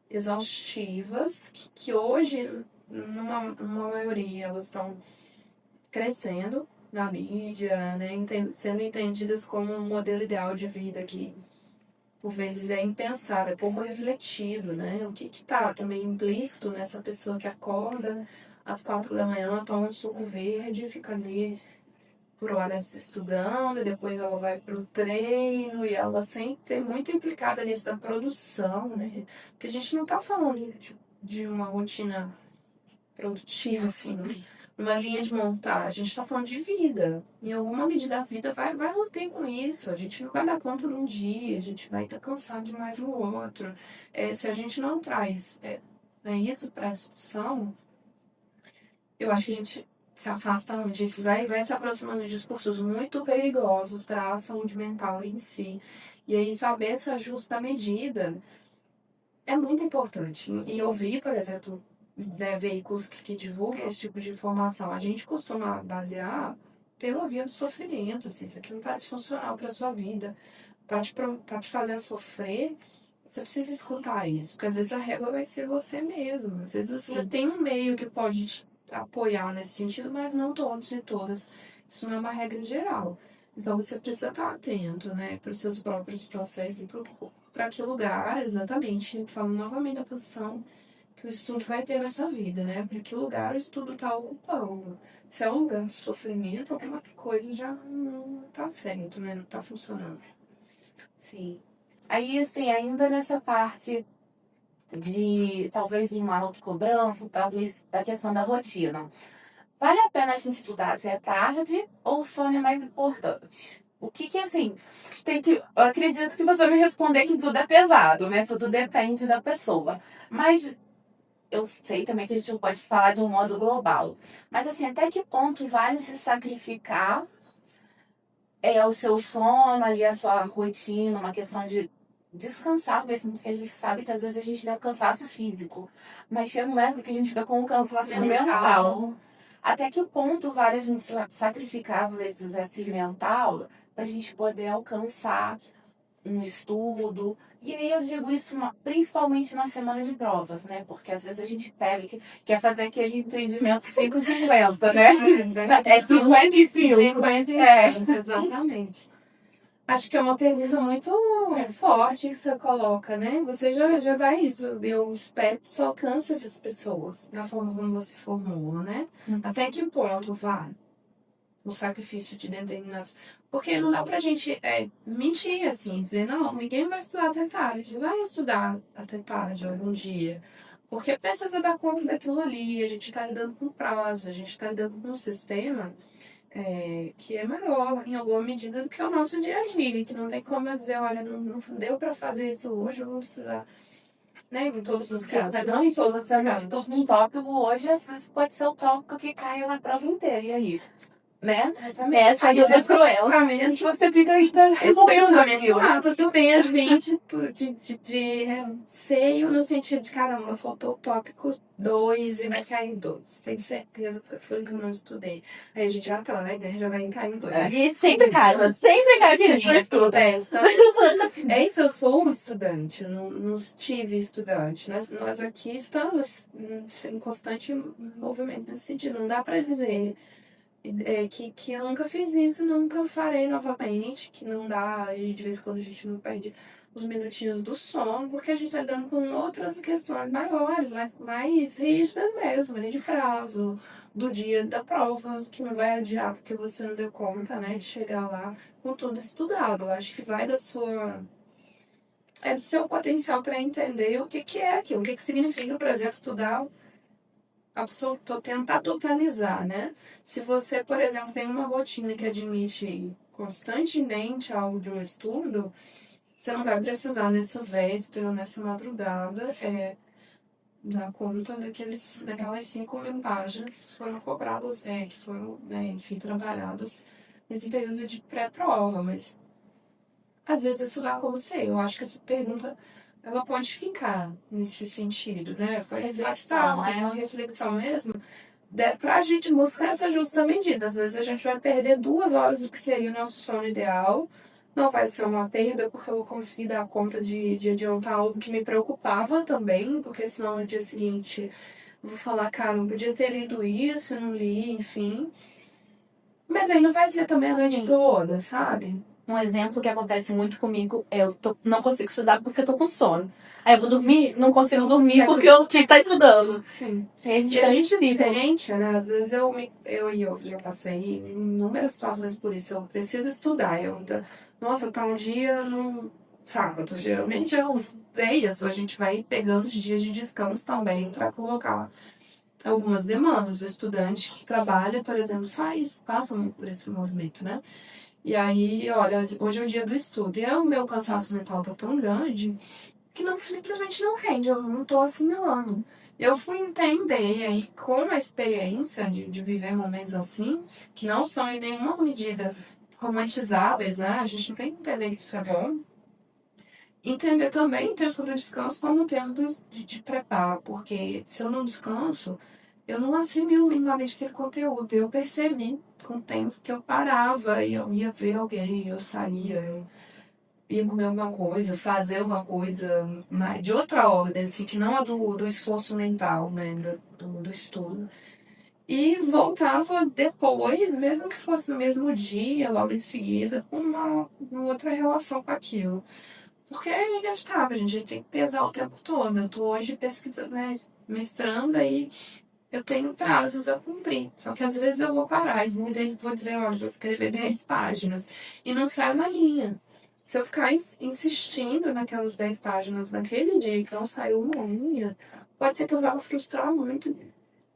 exaustivas, que hoje, numa maioria, elas estão crescendo na mídia, né, sendo entendidas como um modelo ideal de vida que, por vezes, é impensado, é pouco refletido, né? O que está também implícito nessa pessoa que acorda às 4 da manhã, toma um suco verde, fica ali por horas estudando, e depois ela vai para o treino, e ela sempre é muito implicada nisso da produção, né? Porque a gente não está falando de uma rotina produtiva, assim, uma linha de montagem, a gente está falando de vida. Em alguma medida a vida vai romper com isso. A gente não vai dar conta num dia, a gente vai estar cansado demais no outro. Se a gente não traz isso para a discussão, eu acho que a gente se afasta, a gente vai se aproximando de discursos muito perigosos para a saúde mental em si. E aí saber essa justa medida é muito importante. E ouvir, por exemplo, né, veículos que divulguem esse tipo de informação, a gente costuma basear pela via do sofrimento, assim, isso aqui não está disfuncional para sua vida, tá te fazendo sofrer, você precisa escutar isso, porque às vezes a régua vai ser você mesmo, às vezes você tem um meio que pode te apoiar nesse sentido, mas não todos e todas, isso não é uma regra geral. Então você precisa estar atento, né, para os seus próprios processos e para que lugar, exatamente, falando novamente da posição que o estudo vai ter nessa vida, né? Para que lugar o estudo está ocupando. Se é um lugar de sofrimento, alguma coisa já não está certo, né? Não está funcionando. Sim. Aí, assim, ainda nessa parte talvez de uma autocobrança, talvez da questão da rotina. Vale a pena a gente estudar até tarde ou o sono é mais importante? O que assim, eu acredito que você vai me responder que tudo é pesado, né? Tudo depende da pessoa. Mas eu sei também que a gente não pode falar de um modo global. Mas assim, até que ponto vale se sacrificar o seu sono, ali a sua rotina, uma questão de descansar mesmo, porque a gente sabe que às vezes a gente tem um cansaço físico, mas chega um época que a gente fica com um cansaço mental. Até que ponto vale a gente sacrificar, às vezes, esse mental para a gente poder alcançar um estudo? E aí eu digo isso principalmente na semana de provas, né? Porque às vezes a gente pega e quer fazer aquele empreendimento 5,50, né? É 55. 55, exatamente. Acho que é uma pergunta muito forte que você coloca, né? Você já dá isso. Eu espero que você alcance essas pessoas na forma como você formula, né? Até que ponto vai o sacrifício de determinados... Porque não dá pra gente mentir, assim, dizer, não, ninguém vai estudar até tarde. Vai estudar até tarde algum dia. Porque precisa dar conta daquilo ali, a gente tá lidando com prazo, a gente tá lidando com um sistema que é maior, em alguma medida, do que o nosso dia a dia, que não tem como eu dizer, olha, não deu para fazer isso hoje, eu vou precisar né? Em todos os casos. Mas não em todos os casos. casos. Um tópico hoje, às vezes, pode ser o tópico que caia na prova inteira. E aí? Né? Essa Aí o ajuda cruel. pensamento, você fica ainda Esse remoendo pensamento, aquilo. tudo bem, a gente de receio no sentido de caramba, faltou o tópico 2 e vai cair em 2. Tenho certeza que foi o que eu não estudei. Aí a gente já tá, né? Já vai cair em 2. E sempre cai, porque a gente não estuda. Testa. É isso, eu sou um estudante, eu não estive estudante. Nós aqui estamos em constante movimento nesse sentido. Não dá pra dizer que eu nunca fiz isso, nunca farei novamente, que não dá, e de vez em quando a gente não perde os minutinhos do sono, porque a gente tá lidando com outras questões maiores, mais rígidas mesmo, ali de prazo, do dia da prova, que não vai adiar porque você não deu conta, né, de chegar lá com tudo estudado. Eu acho que vai do seu potencial para entender o que é aquilo, o que significa, por exemplo, estudar tentar totalizar, né? Se você, por exemplo, tem uma rotina que admite constantemente algo de um estudo, você não vai precisar nessa véspera ou nessa madrugada dar conta daquelas 5.000 páginas que foram cobradas, que foram, né, enfim, trabalhadas nesse período de pré-prova. Mas às vezes isso vai acontecer. Eu acho que essa pergunta ela pode ficar nesse sentido, né? Para reflexão, né? Uma reflexão mesmo, para a gente buscar essa justa medida. Às vezes a gente vai perder 2 horas do que seria o nosso sono ideal. Não vai ser uma perda, porque eu vou conseguir dar conta de adiantar algo que me preocupava também, porque senão no dia seguinte eu vou falar, cara, não podia ter lido isso, eu não li, enfim. Mas aí não vai ser também a noite toda, sabe? Um exemplo que acontece muito comigo é não consigo estudar porque eu tô com sono. Aí eu vou dormir, não consigo dormir porque eu tinha que estar estudando. Sim. E a gente E a gente fica sente, né? Às vezes eu já passei em inúmeras situações por isso. Eu preciso estudar. Nossa, tá um dia no sábado. Geralmente é isso. A gente vai pegando os dias de descanso também para colocar algumas demandas. O estudante que trabalha, por exemplo, passa por esse movimento, né? E aí, olha, hoje é o dia do estudo. E o meu cansaço mental tá tão grande que simplesmente não rende. Eu não tô assimilando. Eu fui entender aí, com a experiência de viver momentos assim, que não são em nenhuma medida romantizáveis, né? A gente tem que entender que isso é bom. Entender também o tempo do descanso como um tempo de preparo, porque se eu não descanso, eu não assimilo minimamente aquele conteúdo. Eu percebi com o tempo que eu parava e eu ia ver alguém, eu saía, eu ia comer alguma coisa, fazer alguma coisa de outra ordem, assim, que não é do esforço mental, né, do estudo. E voltava depois, mesmo que fosse no mesmo dia, logo em seguida, com uma outra relação com aquilo. Porque é inevitável, a gente tem que pesar o tempo todo. Eu estou hoje pesquisando, né, mestrando, aí eu tenho prazos a cumprir. Só que às vezes eu vou parar e vou dizer, olha, vou escrever 10 páginas. E não sai na linha. Se eu ficar insistindo naquelas 10 páginas naquele dia que não saiu uma linha, pode ser que eu vá me frustrar muito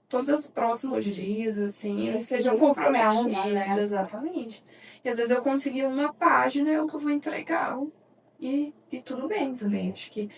todos os próximos dias, assim, eles sejam comprometidos, né? Exatamente. E às vezes eu consegui uma página, é o que eu vou entregar. E tudo bem também. Acho que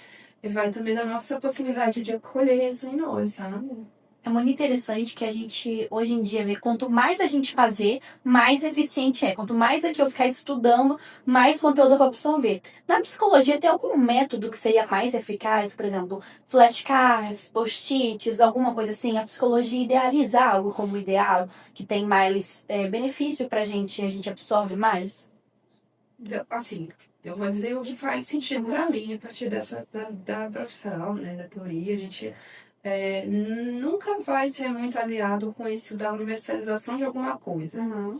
vai também da nossa possibilidade de acolher isso em nós, sabe? É muito interessante que a gente, hoje em dia, vê quanto mais a gente fazer, mais eficiente é. Quanto mais aqui eu ficar estudando, mais conteúdo eu vou absorver. Na psicologia, tem algum método que seria mais eficaz? Por exemplo, flashcards, post-its, alguma coisa assim? A psicologia idealiza algo como ideal, que tem mais benefício pra gente e a gente absorve mais? Assim, eu vou dizer o que faz sentido para mim a partir da profissão, né, da teoria. A gente nunca vai ser muito aliado com isso da universalização de alguma coisa. Uhum.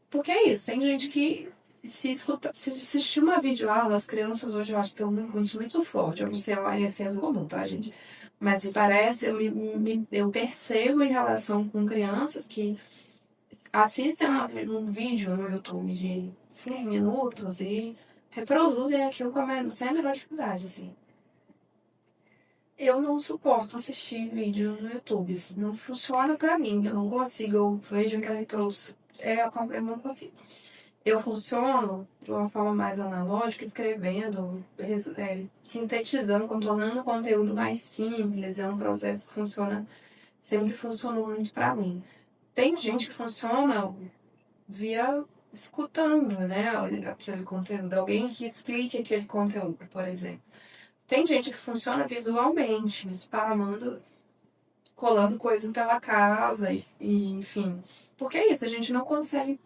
Porque é isso, tem gente que se assistir uma videoaula, as crianças hoje eu acho que tem um isso muito forte. Eu não sei a senso comum, tá, gente? Mas parece, eu percebo em relação com crianças que assistem um vídeo no YouTube de 5 minutos e reproduzem aquilo sem a menor dificuldade, assim. Eu não suporto assistir vídeo no YouTube. Assim, não funciona pra mim. Eu não consigo. Eu vejo que ela trouxe. Eu não consigo. Eu funciono de uma forma mais analógica, escrevendo, sintetizando, contornando o conteúdo mais simples. É um processo que sempre funcionou muito para mim. Tem gente que funciona via escutando, né, aquele conteúdo, alguém que explique aquele conteúdo, por exemplo. Tem gente que funciona visualmente, spamando, colando coisa pela casa, enfim. Porque é isso, a gente não consegue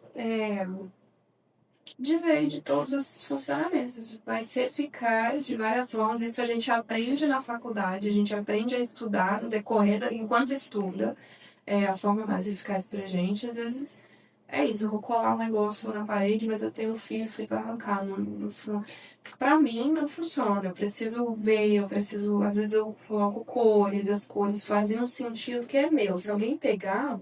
dizer de todos os funcionamentos. Vai ser eficaz de várias formas. Isso a gente aprende na faculdade, a gente aprende a estudar no decorrer, enquanto estuda. É a forma mais eficaz pra gente. Às vezes é isso, eu vou colar um negócio na parede, mas eu tenho um fio pra arrancar. Pra mim não funciona. Eu preciso ver, às vezes eu coloco cores, as cores fazem um sentido que é meu. Se alguém pegar,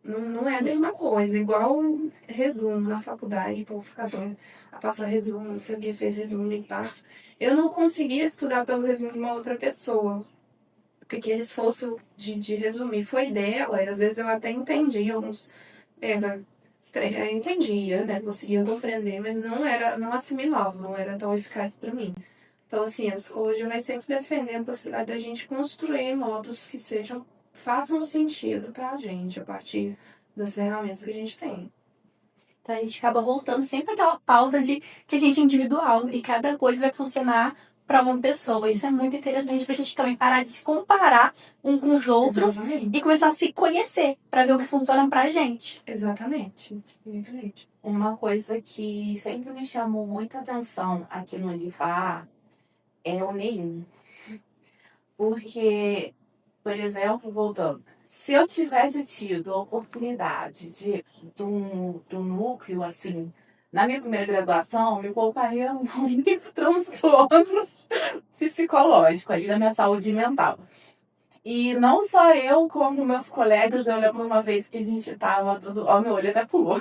não é a mesma coisa. Igual resumo na faculdade, o povo fica doido a passar resumo, não sei o que, fez resumo e passa. Eu não conseguia estudar pelo resumo de uma outra pessoa. Porque aquele esforço de resumir foi dela, e às vezes eu até entendi alguns. Entendia, né? Conseguia compreender, mas não assimilava, não era tão eficaz para mim. Então, assim, a psicologia vai sempre defender a possibilidade da gente construir modos que façam sentido para a gente, a partir das ferramentas que a gente tem. Então a gente acaba voltando sempre àquela pauta de que a gente é individual e cada coisa vai funcionar para uma pessoa. Isso é muito interessante para a gente também parar de se comparar um com os outros e começar a se conhecer para ver o que funciona para a gente. Exatamente. Uma coisa que sempre me chamou muita atenção aqui no Unifar é o NEIM. Porque, por exemplo, voltando, se eu tivesse tido a oportunidade de um núcleo assim, na minha primeira graduação, me pouparia muito transtorno psicológico ali da minha saúde mental. E não só eu, como meus colegas, eu lembro uma vez que a gente tava tudo. Ó, meu olho até pulou.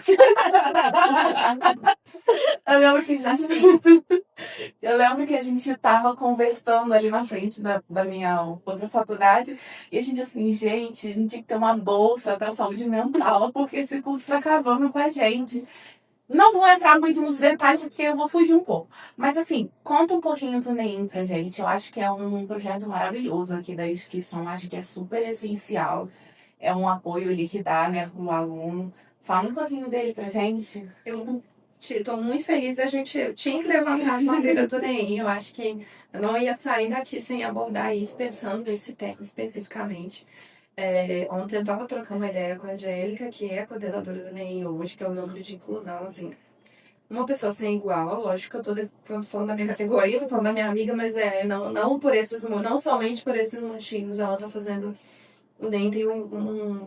Eu lembro que a gente tava conversando ali na frente da minha outra faculdade, e a gente assim, gente, a gente tinha que ter uma bolsa para saúde mental, porque esse curso tá acabando com a gente. Não vou entrar muito nos detalhes, porque eu vou fugir um pouco. Mas assim, conta um pouquinho do NEIM pra gente. Eu acho que é um projeto maravilhoso aqui da instituição, acho que é super essencial. É um apoio ali que dá, né, pro aluno. Fala um pouquinho dele pra gente. Eu estou muito feliz da gente. Tinha que levantar a bandeira do NEI. Eu acho que eu não ia sair daqui sem abordar isso, pensando nesse tema especificamente. Ontem eu estava trocando uma ideia com a Angélica, que é a coordenadora do NEI hoje, que é o núcleo de inclusão, assim. Uma pessoa sem igual, lógico que eu tô falando da minha categoria, tô falando da minha amiga, mas não somente por esses motivos ela tá fazendo o NEI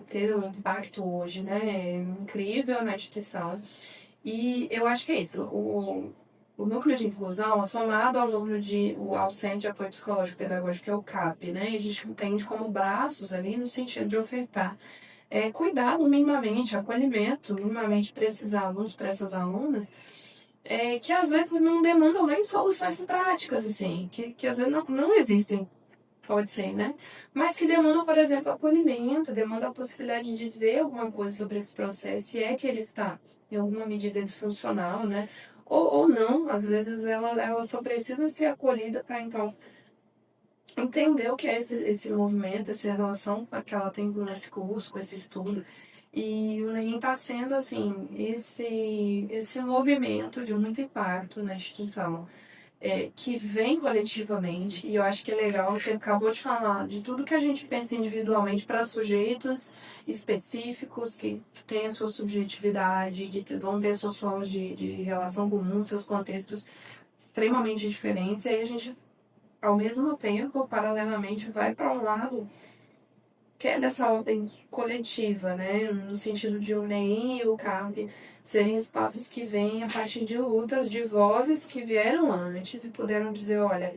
ter um impacto hoje, né? É incrível na instituição. E eu acho que é isso. O núcleo de inclusão, somado ao Centro de Apoio Psicológico e Pedagógico, que é o CAP, né? A gente entende como braços ali no sentido de ofertar cuidado minimamente, acolhimento minimamente para esses alunos, para essas alunas, que às vezes não demandam nem soluções práticas, assim, que às vezes não existem. Pode ser, né? Mas que demandam, por exemplo, acolhimento, demandam a possibilidade de dizer alguma coisa sobre esse processo, se é que ele está em alguma medida disfuncional, né? Ou não, às vezes ela só precisa ser acolhida para então entender o que é esse movimento, essa relação que ela tem com esse curso, com esse estudo. E o NEM está sendo, assim, esse movimento de muito impacto na instituição que vem coletivamente, e eu acho que é legal, você acabou de falar de tudo que a gente pensa individualmente para sujeitos específicos que têm a sua subjetividade, que vão ter suas formas de relação com o mundo, seus contextos extremamente diferentes, e aí a gente, ao mesmo tempo, paralelamente, vai para um lado que é dessa ordem coletiva, né? No sentido de o NEM e o CAP serem espaços que vêm a partir de lutas de vozes que vieram antes e puderam dizer, olha,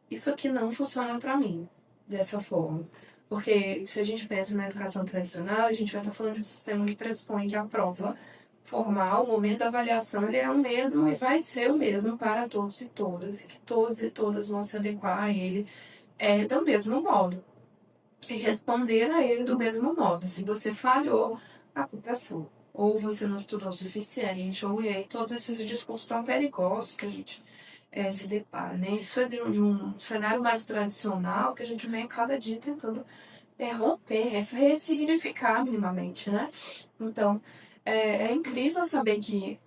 isso aqui não funciona para mim dessa forma. Porque se a gente pensa na educação tradicional, a gente vai estar falando de um sistema que pressupõe que a prova formal, o momento da avaliação, ele é o mesmo e vai ser o mesmo para todos e todas, e que todos e todas vão se adequar a ele do mesmo modo e responder a ele do mesmo modo. Se você falhou, a culpa é sua. ou você não estudou o suficiente, ou e aí todos esses discursos tão perigosos que a gente se depara, né? Isso é de um cenário mais tradicional que a gente vem cada dia tentando romper, ressignificar minimamente, né? Então, é incrível saber que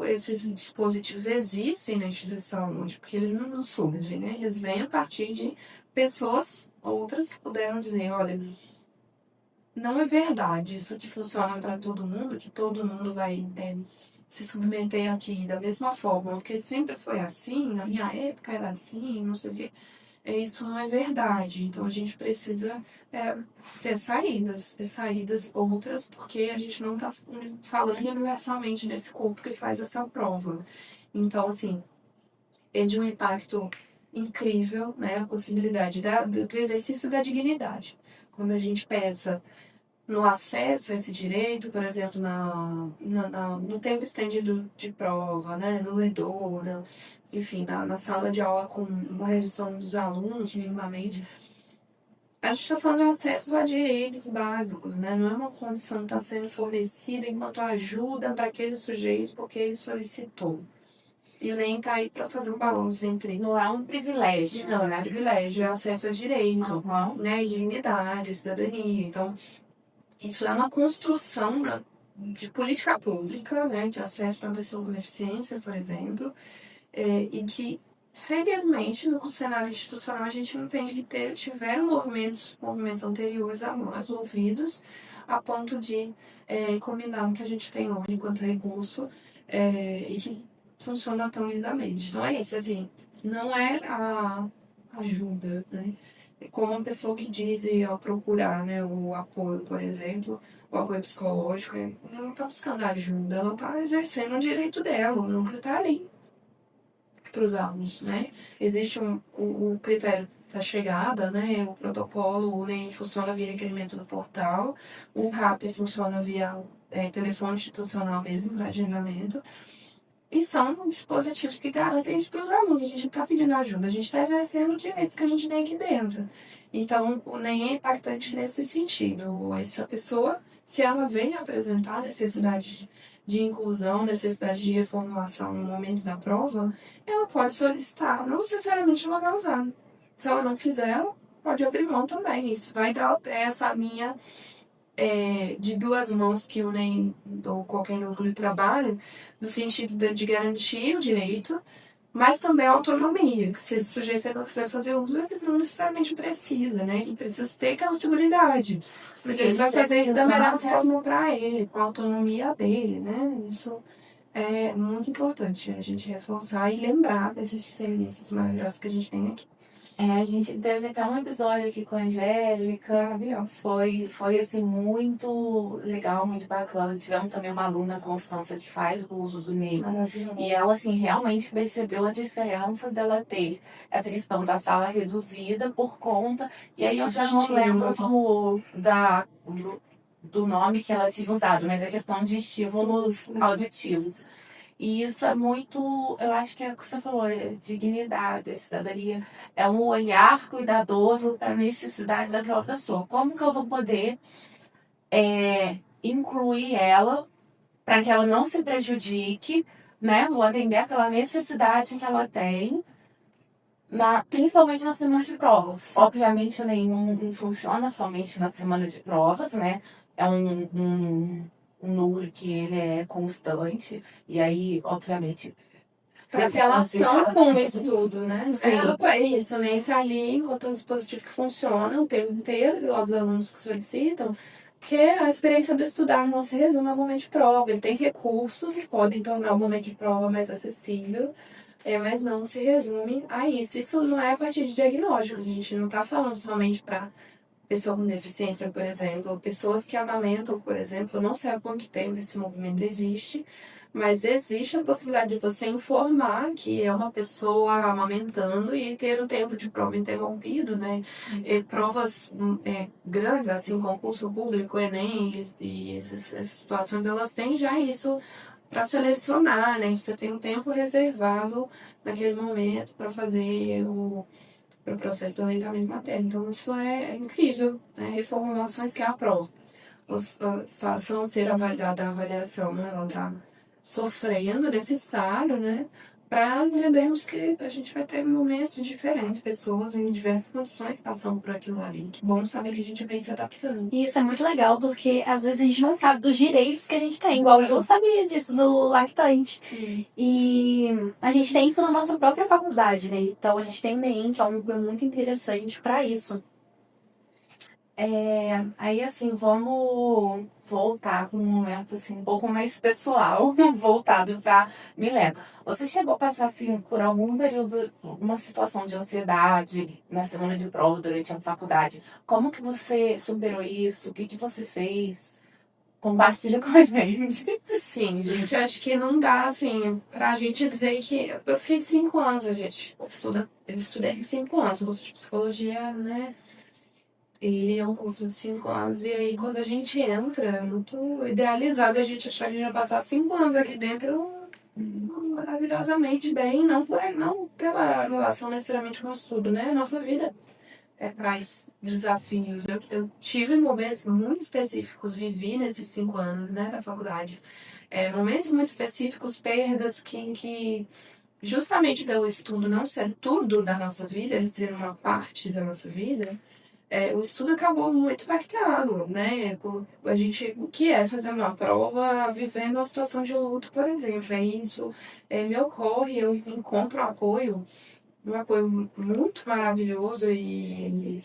esses dispositivos existem na instituição hoje, porque eles não surgem, né? Eles vêm a partir de pessoas, outras que puderam dizer, olha, não é verdade isso que funciona para todo mundo, que todo mundo vai se submeter aqui da mesma forma, porque sempre foi assim, na minha época era assim, não sei o quê. Isso não é verdade. Então a gente precisa ter saídas outras, porque a gente não está falando universalmente nesse corpo que faz essa prova. Então, assim, é de um impacto incrível, né? A possibilidade do exercício da dignidade. Quando a gente pensa no acesso a esse direito, por exemplo, no tempo estendido de prova, né, no ledor, enfim, na sala de aula com uma redução dos alunos, minimamente, a gente está falando de acesso a direitos básicos, né? Não é uma condição que está sendo fornecida enquanto ajuda para aquele sujeito porque ele solicitou. E nem está aí para fazer um balanço entre... Não é um privilégio. Não, é privilégio, é acesso a direito, né? Dignidade, cidadania. Então, isso é uma construção de política pública, né, de acesso para pessoa com deficiência, por exemplo, e que, felizmente, no cenário institucional, a gente entende que tiveram movimentos anteriores a nós, ouvidos, a ponto de combinar o que a gente tem hoje enquanto recurso e que funciona tão lindamente. Então é isso, assim, não é a ajuda, né? Como uma pessoa que diz ao procurar, né, o apoio, por exemplo, o apoio psicológico, ela não está buscando ajuda, ela está exercendo o direito dela, o núcleo está ali para os alunos, né? Existe o critério da chegada, né, o protocolo, o NEM funciona via requerimento no portal, o RAP funciona via telefone institucional mesmo, para agendamento. E são dispositivos que garantem isso para os alunos. A gente não está pedindo ajuda, a gente está exercendo os direitos que a gente tem aqui dentro. Então, o NEM é impactante nesse sentido. Essa pessoa, se ela vem apresentar necessidade de inclusão, necessidade de reformulação no momento da prova, ela pode solicitar. Não necessariamente ela vai usar. Se ela não quiser, ela pode abrir mão também. Isso vai dar essa linha de duas mãos que unem ou qualquer núcleo de trabalho, no sentido de garantir o direito, mas também a autonomia, que se esse sujeito não quiser fazer uso, ele não necessariamente precisa, né? Ele precisa ter aquela seguridade. Mas ele vai fazer isso da melhor forma para ele, com a autonomia dele, né? Isso é muito importante, a gente reforçar e lembrar desses serviços maravilhosos que a gente tem aqui. A gente teve até um episódio aqui com a Angélica, foi assim, muito legal, muito bacana. Tivemos também uma aluna, Constância, que faz o uso do NEM. E ela, assim, realmente percebeu a diferença dela ter essa questão da sala reduzida por conta. E aí eu já não lembro do nome que ela tinha usado, mas é questão de estímulos auditivos. E isso é muito, eu acho que é o que você falou, é dignidade, é cidadania, é um olhar cuidadoso para a necessidade daquela pessoa. Como que eu vou poder incluir ela para que ela não se prejudique, né? Vou atender aquela necessidade que ela tem, principalmente na semana de provas. Obviamente, nenhum não funciona somente na semana de provas, né? É um núcleo que ele é constante, e aí, obviamente, Para relação com o estudo, né? Sim. É isso, né? Está ali enquanto um dispositivo que funciona o tempo inteiro, os alunos que solicitam, porque a experiência do estudar não se resume ao momento de prova. Ele tem recursos que podem tornar o momento de prova mais acessível, mas não se resume a isso. Isso não é a partir de diagnósticos, a gente não está falando somente para pessoa com deficiência, por exemplo, pessoas que amamentam, por exemplo. Eu não sei há quanto tempo esse movimento existe, mas existe a possibilidade de você informar que é uma pessoa amamentando e ter o tempo de prova interrompido, né? E provas grandes, assim, concurso público, Enem e essas situações, elas têm já isso para selecionar, né? Você tem um tempo reservado naquele momento para fazer o processo do aleitamento materno. Então, isso é incrível, né? Reformulações que aprovam. a situação ser avaliada, a avaliação, né? Ela tá sofrendo, necessário, né? Para entendermos que a gente vai ter momentos diferentes, pessoas em diversas condições passando por aquilo ali. Que bom saber que a gente vem se adaptando. E isso é muito legal, porque às vezes a gente não sabe dos direitos que a gente tem. Igual eu sabia disso no lactante. Sim. E a gente tem isso na nossa própria faculdade, né? Então a gente tem o NEM, que é um lugar muito interessante para isso. Aí, assim, vamos voltar para um momento, assim, um pouco mais pessoal, voltado para Milena. Você chegou a passar, assim, por algum período, uma situação de ansiedade na semana de prova durante a faculdade? Como que você superou isso? O que que você fez? Compartilha com a gente. Sim, gente, eu acho que não dá, assim, pra gente dizer que... Eu fiquei 5 anos, a gente eu estudei 5 anos, curso de psicologia, né? Ele é um curso de 5 anos, e aí quando a gente entra, é muito idealizado a gente achar que a gente vai passar 5 anos aqui dentro maravilhosamente bem, não pela relação necessariamente com o estudo, né? Nossa vida traz desafios. Eu tive momentos muito específicos, vivi nesses 5 anos, né, da faculdade. Momentos muito específicos, perdas que justamente pelo estudo não ser tudo da nossa vida, ele ser uma parte da nossa vida, o estudo acabou muito impactado, né? A gente, o que é fazer uma prova vivendo uma situação de luto, por exemplo. Aí isso me ocorre, eu encontro um apoio muito maravilhoso e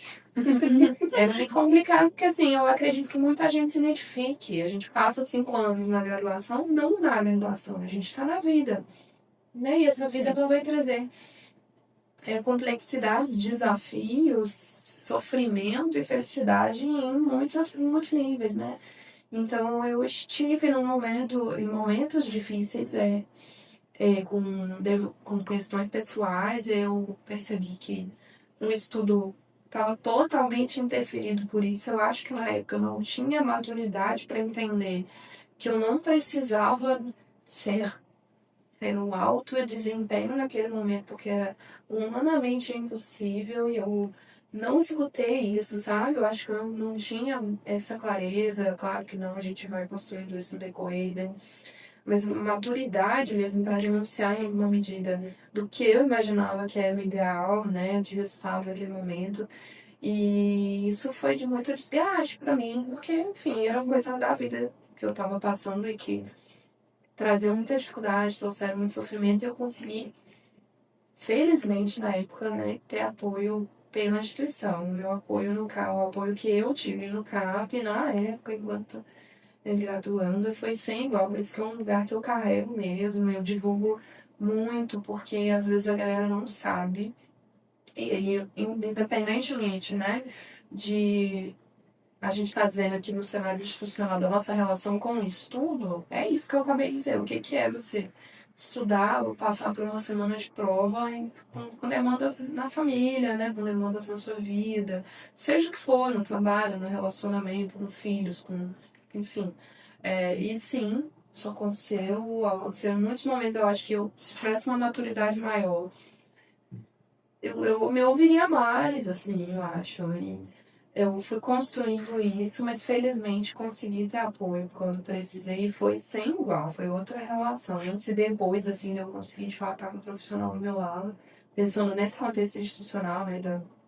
é muito complicado, porque assim, eu acredito que muita gente se identifique. A gente passa 5 anos na graduação, não na graduação, a gente está na vida, né? E essa vida não vai trazer complexidades, desafios, sofrimento e felicidade em muitos níveis, né? Então eu estive em momentos difíceis, com questões pessoais, eu percebi que o estudo estava totalmente interferido por isso. Eu acho que na época eu não tinha maturidade para entender que eu não precisava ter um alto desempenho naquele momento, porque era humanamente impossível e eu não escutei isso, sabe? Eu acho que eu não tinha essa clareza. Claro que não, a gente vai construindo isso no decorrer, né? Mas maturidade mesmo para denunciar em alguma medida do que eu imaginava que era o ideal, né, de resultado naquele momento. E isso foi de muito desgaste para mim, porque, enfim, era uma coisa da vida que eu estava passando e que trazia muita dificuldade, trouxeram muito sofrimento, e eu consegui, felizmente, na época, né, ter apoio pela instituição. O meu apoio no CAP, o apoio que eu tive no CAP na época, enquanto graduando, foi sem igual. Por isso que é um lugar que eu carrego mesmo, eu divulgo muito, porque às vezes a galera não sabe. E independentemente, né, de a gente estar dizendo aqui no cenário institucional da nossa relação com o estudo, é isso que eu acabei de dizer. O que é você estudar ou passar por uma semana de prova com demandas na família, né, com demandas na sua vida, seja o que for, no trabalho, no relacionamento, com filhos, enfim. E sim, isso aconteceu em muitos momentos. Eu acho que se tivesse uma maturidade maior, eu me ouviria mais, assim, eu acho. E eu fui construindo isso, mas felizmente consegui ter apoio quando precisei, e foi sem igual, foi outra relação. Antes e depois, assim, eu consegui de fato estar com um profissional do meu lado, pensando nesse contexto institucional, né,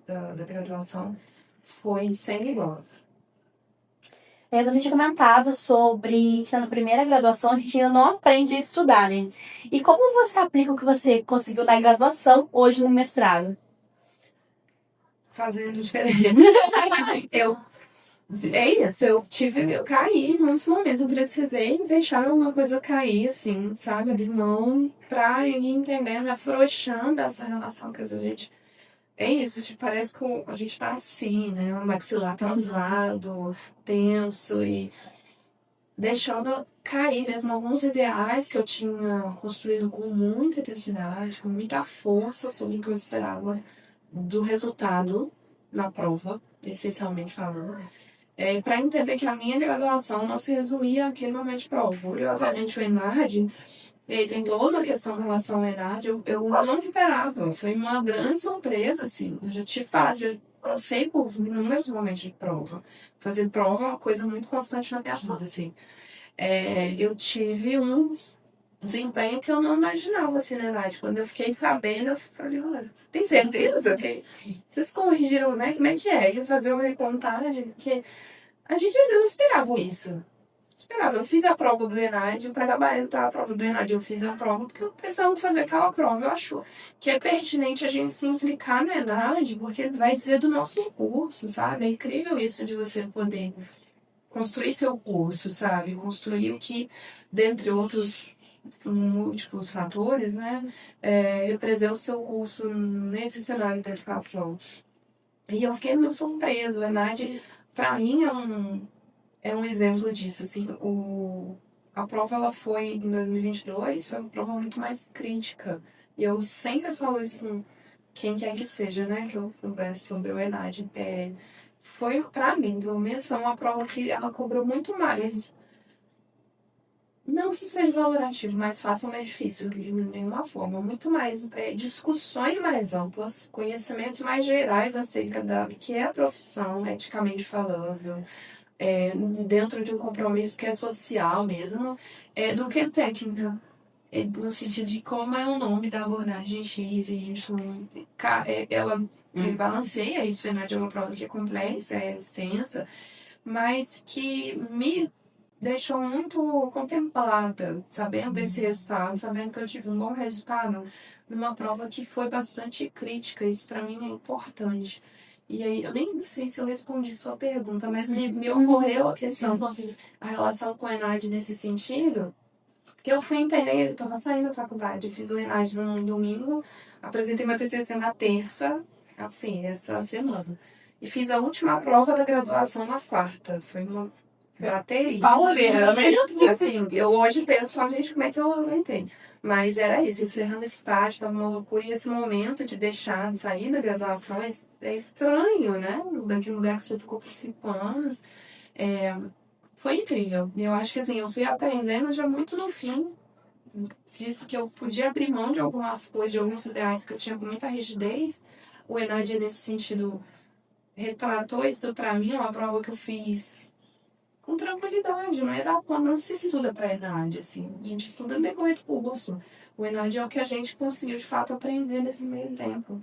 da graduação, foi sem igual. Você tinha comentado sobre que na primeira graduação a gente ainda não aprende a estudar, né? E como você aplica o que você conseguiu na graduação hoje no mestrado? Fazendo diferença. Eu caí em muitos momentos, eu precisei deixar alguma coisa cair, assim, sabe? Abrir mão pra ir entendendo, afrouxando essa relação que às vezes a gente. É isso, tipo, parece que a gente tá assim, né? O maxilar travado, tenso e deixando cair mesmo alguns ideais que eu tinha construído com muita intensidade, com muita força sobre o que eu esperava do resultado na prova, essencialmente falando. Para entender que a minha graduação não se resumia àquele momento de prova. Curiosamente, o ENAD, tem toda a questão em relação ao ENAD, eu não esperava. Foi uma grande surpresa, assim. Eu já tive fase de passei por inúmeros momentos de prova. Fazer prova é uma coisa muito constante na minha vida, assim. Eu tive um desempenho que eu não imaginava, assim, na verdade. Quando eu fiquei sabendo, eu falei, você tem certeza que vocês corrigiram, né? Como é que é? De fazer uma recontagem? Porque a gente não esperava isso. Esperava. Eu fiz a prova do ENAD, para gabaritar a prova do ENAD, eu fiz a prova porque eu precisava fazer aquela prova. Eu acho que é pertinente a gente se implicar no ENAD, porque ele vai dizer do nosso curso, sabe? É incrível isso de você poder construir seu curso, sabe? Construir o que, dentre outros múltiplos fatores, né, representa o seu curso nesse cenário da educação. E eu fiquei muito surpresa. A ENAD, para mim, é um exemplo disso. Assim, a prova ela foi em 2022, foi uma prova muito mais crítica. E eu sempre falo isso com quem quer que seja, né, que eu converse sobre o ENAD. Foi, para mim, pelo menos, foi uma prova que ela cobrou muito mais. Não se seja valorativo, mais fácil ou mais difícil, de nenhuma forma. Muito mais discussões mais amplas, conhecimentos mais gerais acerca da que é a profissão, eticamente falando, dentro de um compromisso que é social mesmo, do que técnica. No sentido de como é o nome da abordagem X e Y. Ela balanceia isso, né, de uma prova que é complexa, é extensa, mas que me deixou muito contemplada, sabendo desse resultado, sabendo que eu tive um bom resultado numa prova que foi bastante crítica. Isso para mim é importante. E aí, eu nem sei se eu respondi sua pergunta, mas me ocorreu a questão, a relação com a ENAD nesse sentido, que eu fui entender, eu estava saindo da faculdade, fiz o ENAD no domingo, apresentei meu TCC na terça, assim, essa semana. E fiz a última prova da graduação na quarta. Foi uma bateria. Pauleira, mesmo. Assim, eu hoje penso, falo, gente, como é que eu aguentei? Mas era isso, encerrando estágio, estava uma loucura. E esse momento de deixar, de sair da graduação é estranho, né? Daquele lugar que você ficou por 5 anos. Foi incrível. Eu acho que assim, eu fui aprendendo já muito no fim. Disse que eu podia abrir mão de algumas coisas, de alguns ideais que eu tinha com muita rigidez. O ENAD, nesse sentido, retratou isso para mim, uma prova que eu fiz com tranquilidade, não se estuda para ENAD, assim, a gente estuda no decorrer do curso. O ENAD é o que a gente conseguiu, de fato, aprender nesse meio tempo.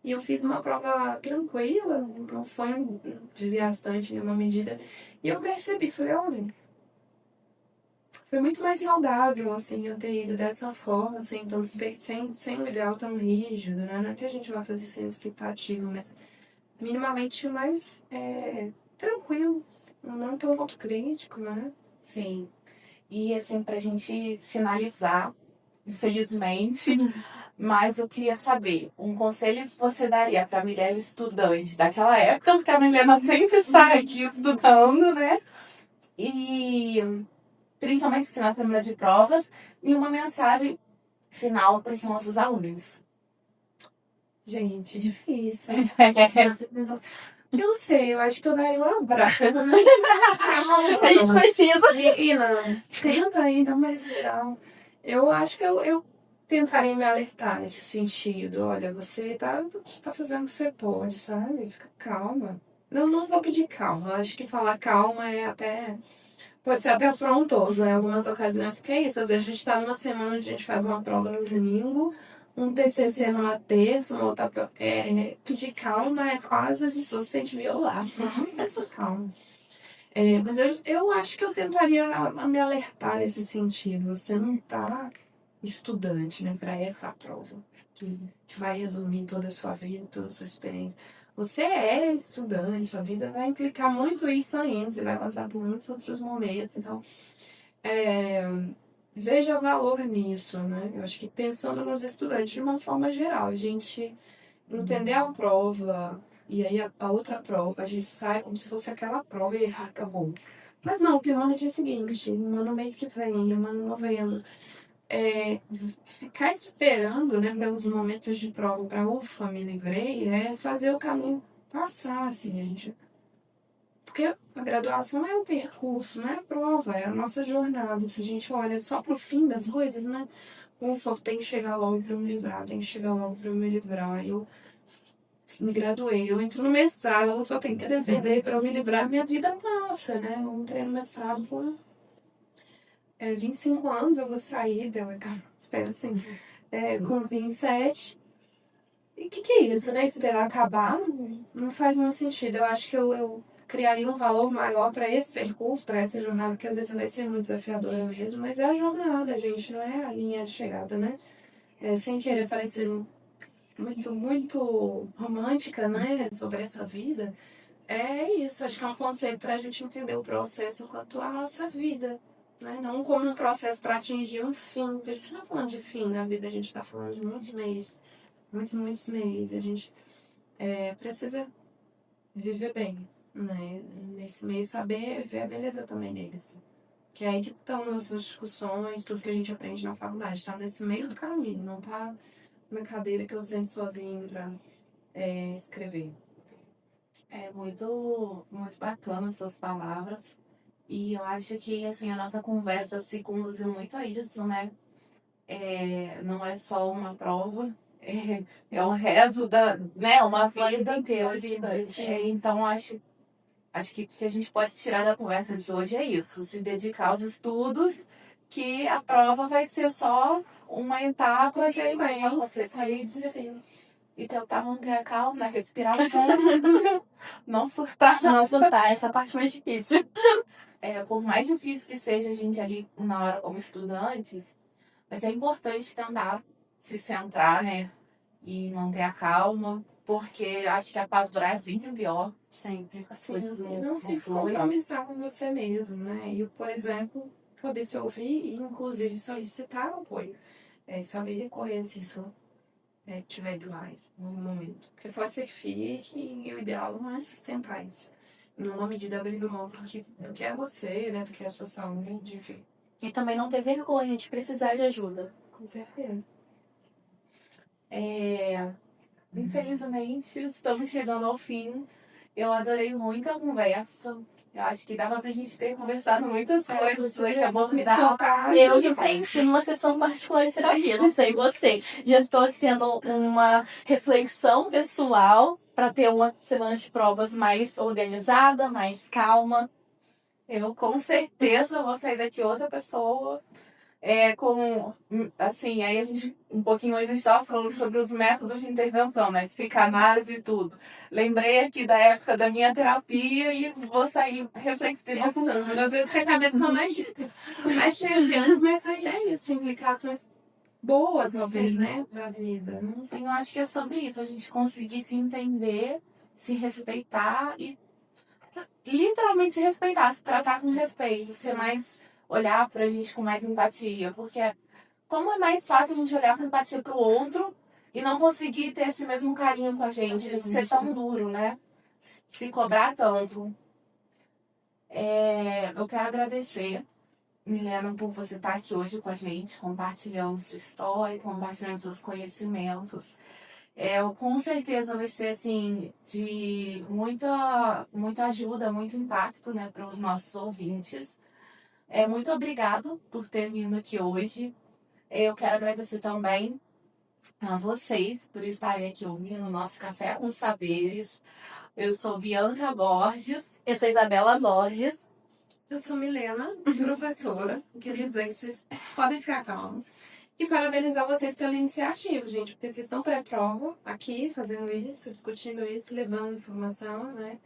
E eu fiz uma prova tranquila, não foi desgastante em nenhuma medida, e eu percebi, falei, olha, foi muito mais saudável, assim, eu ter ido dessa forma, assim, então, sem um ideal tão rígido, né, não é que a gente vai fazer sem expectativa, mas minimamente mais tranquilo, não tão autocrítico, né? Sim. E assim, pra gente finalizar, infelizmente, mas eu queria saber, um conselho que você daria para a Milena estudante daquela época, porque a Milena sempre está aqui estudando, né? E principalmente assim, na semana de provas, e uma mensagem final para os nossos alunos. Gente, difícil. Eu não sei, eu acho que eu daria um abraço. A gente precisa. Menina, tenta aí, dá mais real. Eu acho que eu tentaria me alertar nesse sentido. Olha, você tá fazendo o que você pode, sabe? Fica calma. Não vou pedir calma. Eu acho que falar calma pode ser até afrontoso, né? Em algumas ocasiões, porque é isso. Às vezes a gente tá numa semana, a gente faz uma prova no domingo, um TCC numa terça, uma outra... pedir calma é quase as pessoas se sentem violadas. Essa calma. Mas eu acho que eu tentaria me alertar nesse sentido. Você não tá estudante, né, para essa prova que vai resumir toda a sua vida, toda a sua experiência. Você é estudante, sua vida vai implicar muito isso ainda, você vai passar por muitos outros momentos, então veja valor nisso, né? Eu acho que pensando nos estudantes de uma forma geral, a gente entender a prova e aí a outra prova, a gente sai como se fosse aquela prova e acabou. Mas não, tem uma no dia seguinte, uma no mês que vem, uma no novembro. Ficar esperando, né, pelos momentos de prova para ufa, me livrei, é fazer o caminho passar, assim, a gente. Porque a graduação é o percurso, não é a prova, é a nossa jornada. Se a gente olha só pro fim das coisas, né? Ufa, tem que chegar logo para me livrar, tem que chegar logo para me livrar. Eu me graduei, eu entro no mestrado, eu só tenho que defender para eu me livrar, minha vida passa, né? Eu entrei no mestrado por 25 anos, eu vou sair, espero assim, com 27. E o que é isso, né? Se dela acabar, não faz muito sentido. Eu acho que eu criaria um valor maior para esse percurso, para essa jornada, que às vezes vai ser muito desafiadora mesmo, mas é a jornada, gente, não é a linha de chegada, né? Sem querer parecer muito, muito romântica, né, sobre essa vida. É isso, acho que é um conceito para a gente entender o processo enquanto a nossa vida, né? Não como um processo para atingir um fim, porque a gente não está falando de fim na vida, a gente está falando de muitos meios, muitos meios. A gente precisa viver bem, né? Nesse meio, saber ver a beleza também deles. Que é aí que estão nossas discussões, tudo que a gente aprende na faculdade, está nesse meio do caminho, não está na cadeira que eu sento sozinho para escrever. É muito, muito bacana as suas palavras. E eu acho que assim, a nossa conversa se conduziu muito a isso, né? Não é só uma prova, é um rezo né? Uma vida inteira. Então, acho que o que a gente pode tirar da conversa de hoje é isso: se dedicar aos estudos, que a prova vai ser só uma etapa Sei bem, você sair assim. e tentar manter a calma, respirar fundo, não surtar. Não surtar, essa é a parte mais difícil. Por mais difícil que seja a gente ali na hora como estudantes, mas é importante tentar se centrar, né? E manter a calma, porque acho que a paz do Brasil é pior. Sempre. Assim, e não se compromissar com você mesmo, né? E, por exemplo, poder se ouvir e, inclusive, solicitar apoio. Saber recorrer se isso tiver demais no momento. Porque pode ser que fique e o ideal não é sustentar isso. Numa medida abrindo mão do que é você, né? Do que é a sua saúde, enfim. E também não ter vergonha de precisar de ajuda. Com certeza. Infelizmente, estamos chegando ao fim. Eu adorei muito a conversa. Eu acho que dava pra gente ter conversado muitas coisas sobre abordar. Eu me senti numa sessão particular de terapia, não sei você. Já estou tendo uma reflexão pessoal para ter uma semana de provas mais organizada, mais calma. Eu com certeza vou sair daqui outra pessoa. Assim, aí a gente, um pouquinho antes, estava falando sobre os métodos de intervenção, né? Psicanálise e tudo. Lembrei aqui da época da minha terapia e vou sair reflexiva. Às vezes que a cabeça não mais cheia de anos, mas a ideia, assim, implicações boas, talvez, né? Pra vida. Enfim, eu acho que é sobre isso, a gente conseguir se entender, se respeitar e literalmente se respeitar, se tratar com respeito, ser mais, olhar pra gente com mais empatia, porque como é mais fácil a gente olhar com empatia pro outro e não conseguir ter esse mesmo carinho com a gente, ser tão duro, né? Se cobrar tanto. Eu quero agradecer, Milena, por você estar aqui hoje com a gente, compartilhando sua história, compartilhando seus conhecimentos. Com certeza vai ser assim de muita ajuda, muito impacto, né, para os nossos ouvintes. Muito obrigado por ter vindo aqui hoje. Eu quero agradecer também a vocês por estarem aqui ouvindo o nosso Café com Saberes. Eu sou Bianca Borges. Eu sou Isabela Borges. Eu sou Milena, professora. Queria dizer que vocês podem ficar calmos. E parabenizar vocês pela iniciativa, gente, porque vocês estão pré-prova aqui, fazendo isso, discutindo isso, levando informação, né?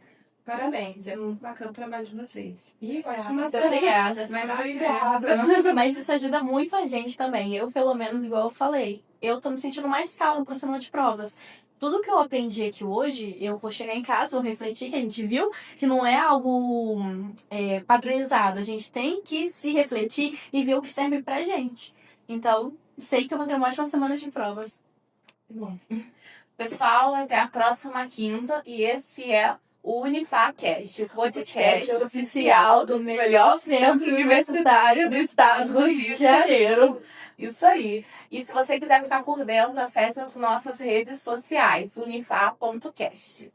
Parabéns, é muito bacana o trabalho de vocês. E Muito obrigada. Obrigada. Mas isso ajuda muito a gente também. Eu, pelo menos, igual eu falei, eu tô me sentindo mais calma para semana de provas. Tudo que eu aprendi aqui hoje, eu vou chegar em casa, vou refletir, que a gente viu que não é algo padronizado. A gente tem que se refletir e ver o que serve pra gente. Então, sei que eu vou ter uma ótima semana de provas. Bom. Pessoal, até a próxima quinta. E esse é o UnifaCast, o podcast oficial do melhor centro universitário do estado do Rio de Janeiro. Isso aí. E se você quiser ficar por dentro, acesse as nossas redes sociais, unifa.cast.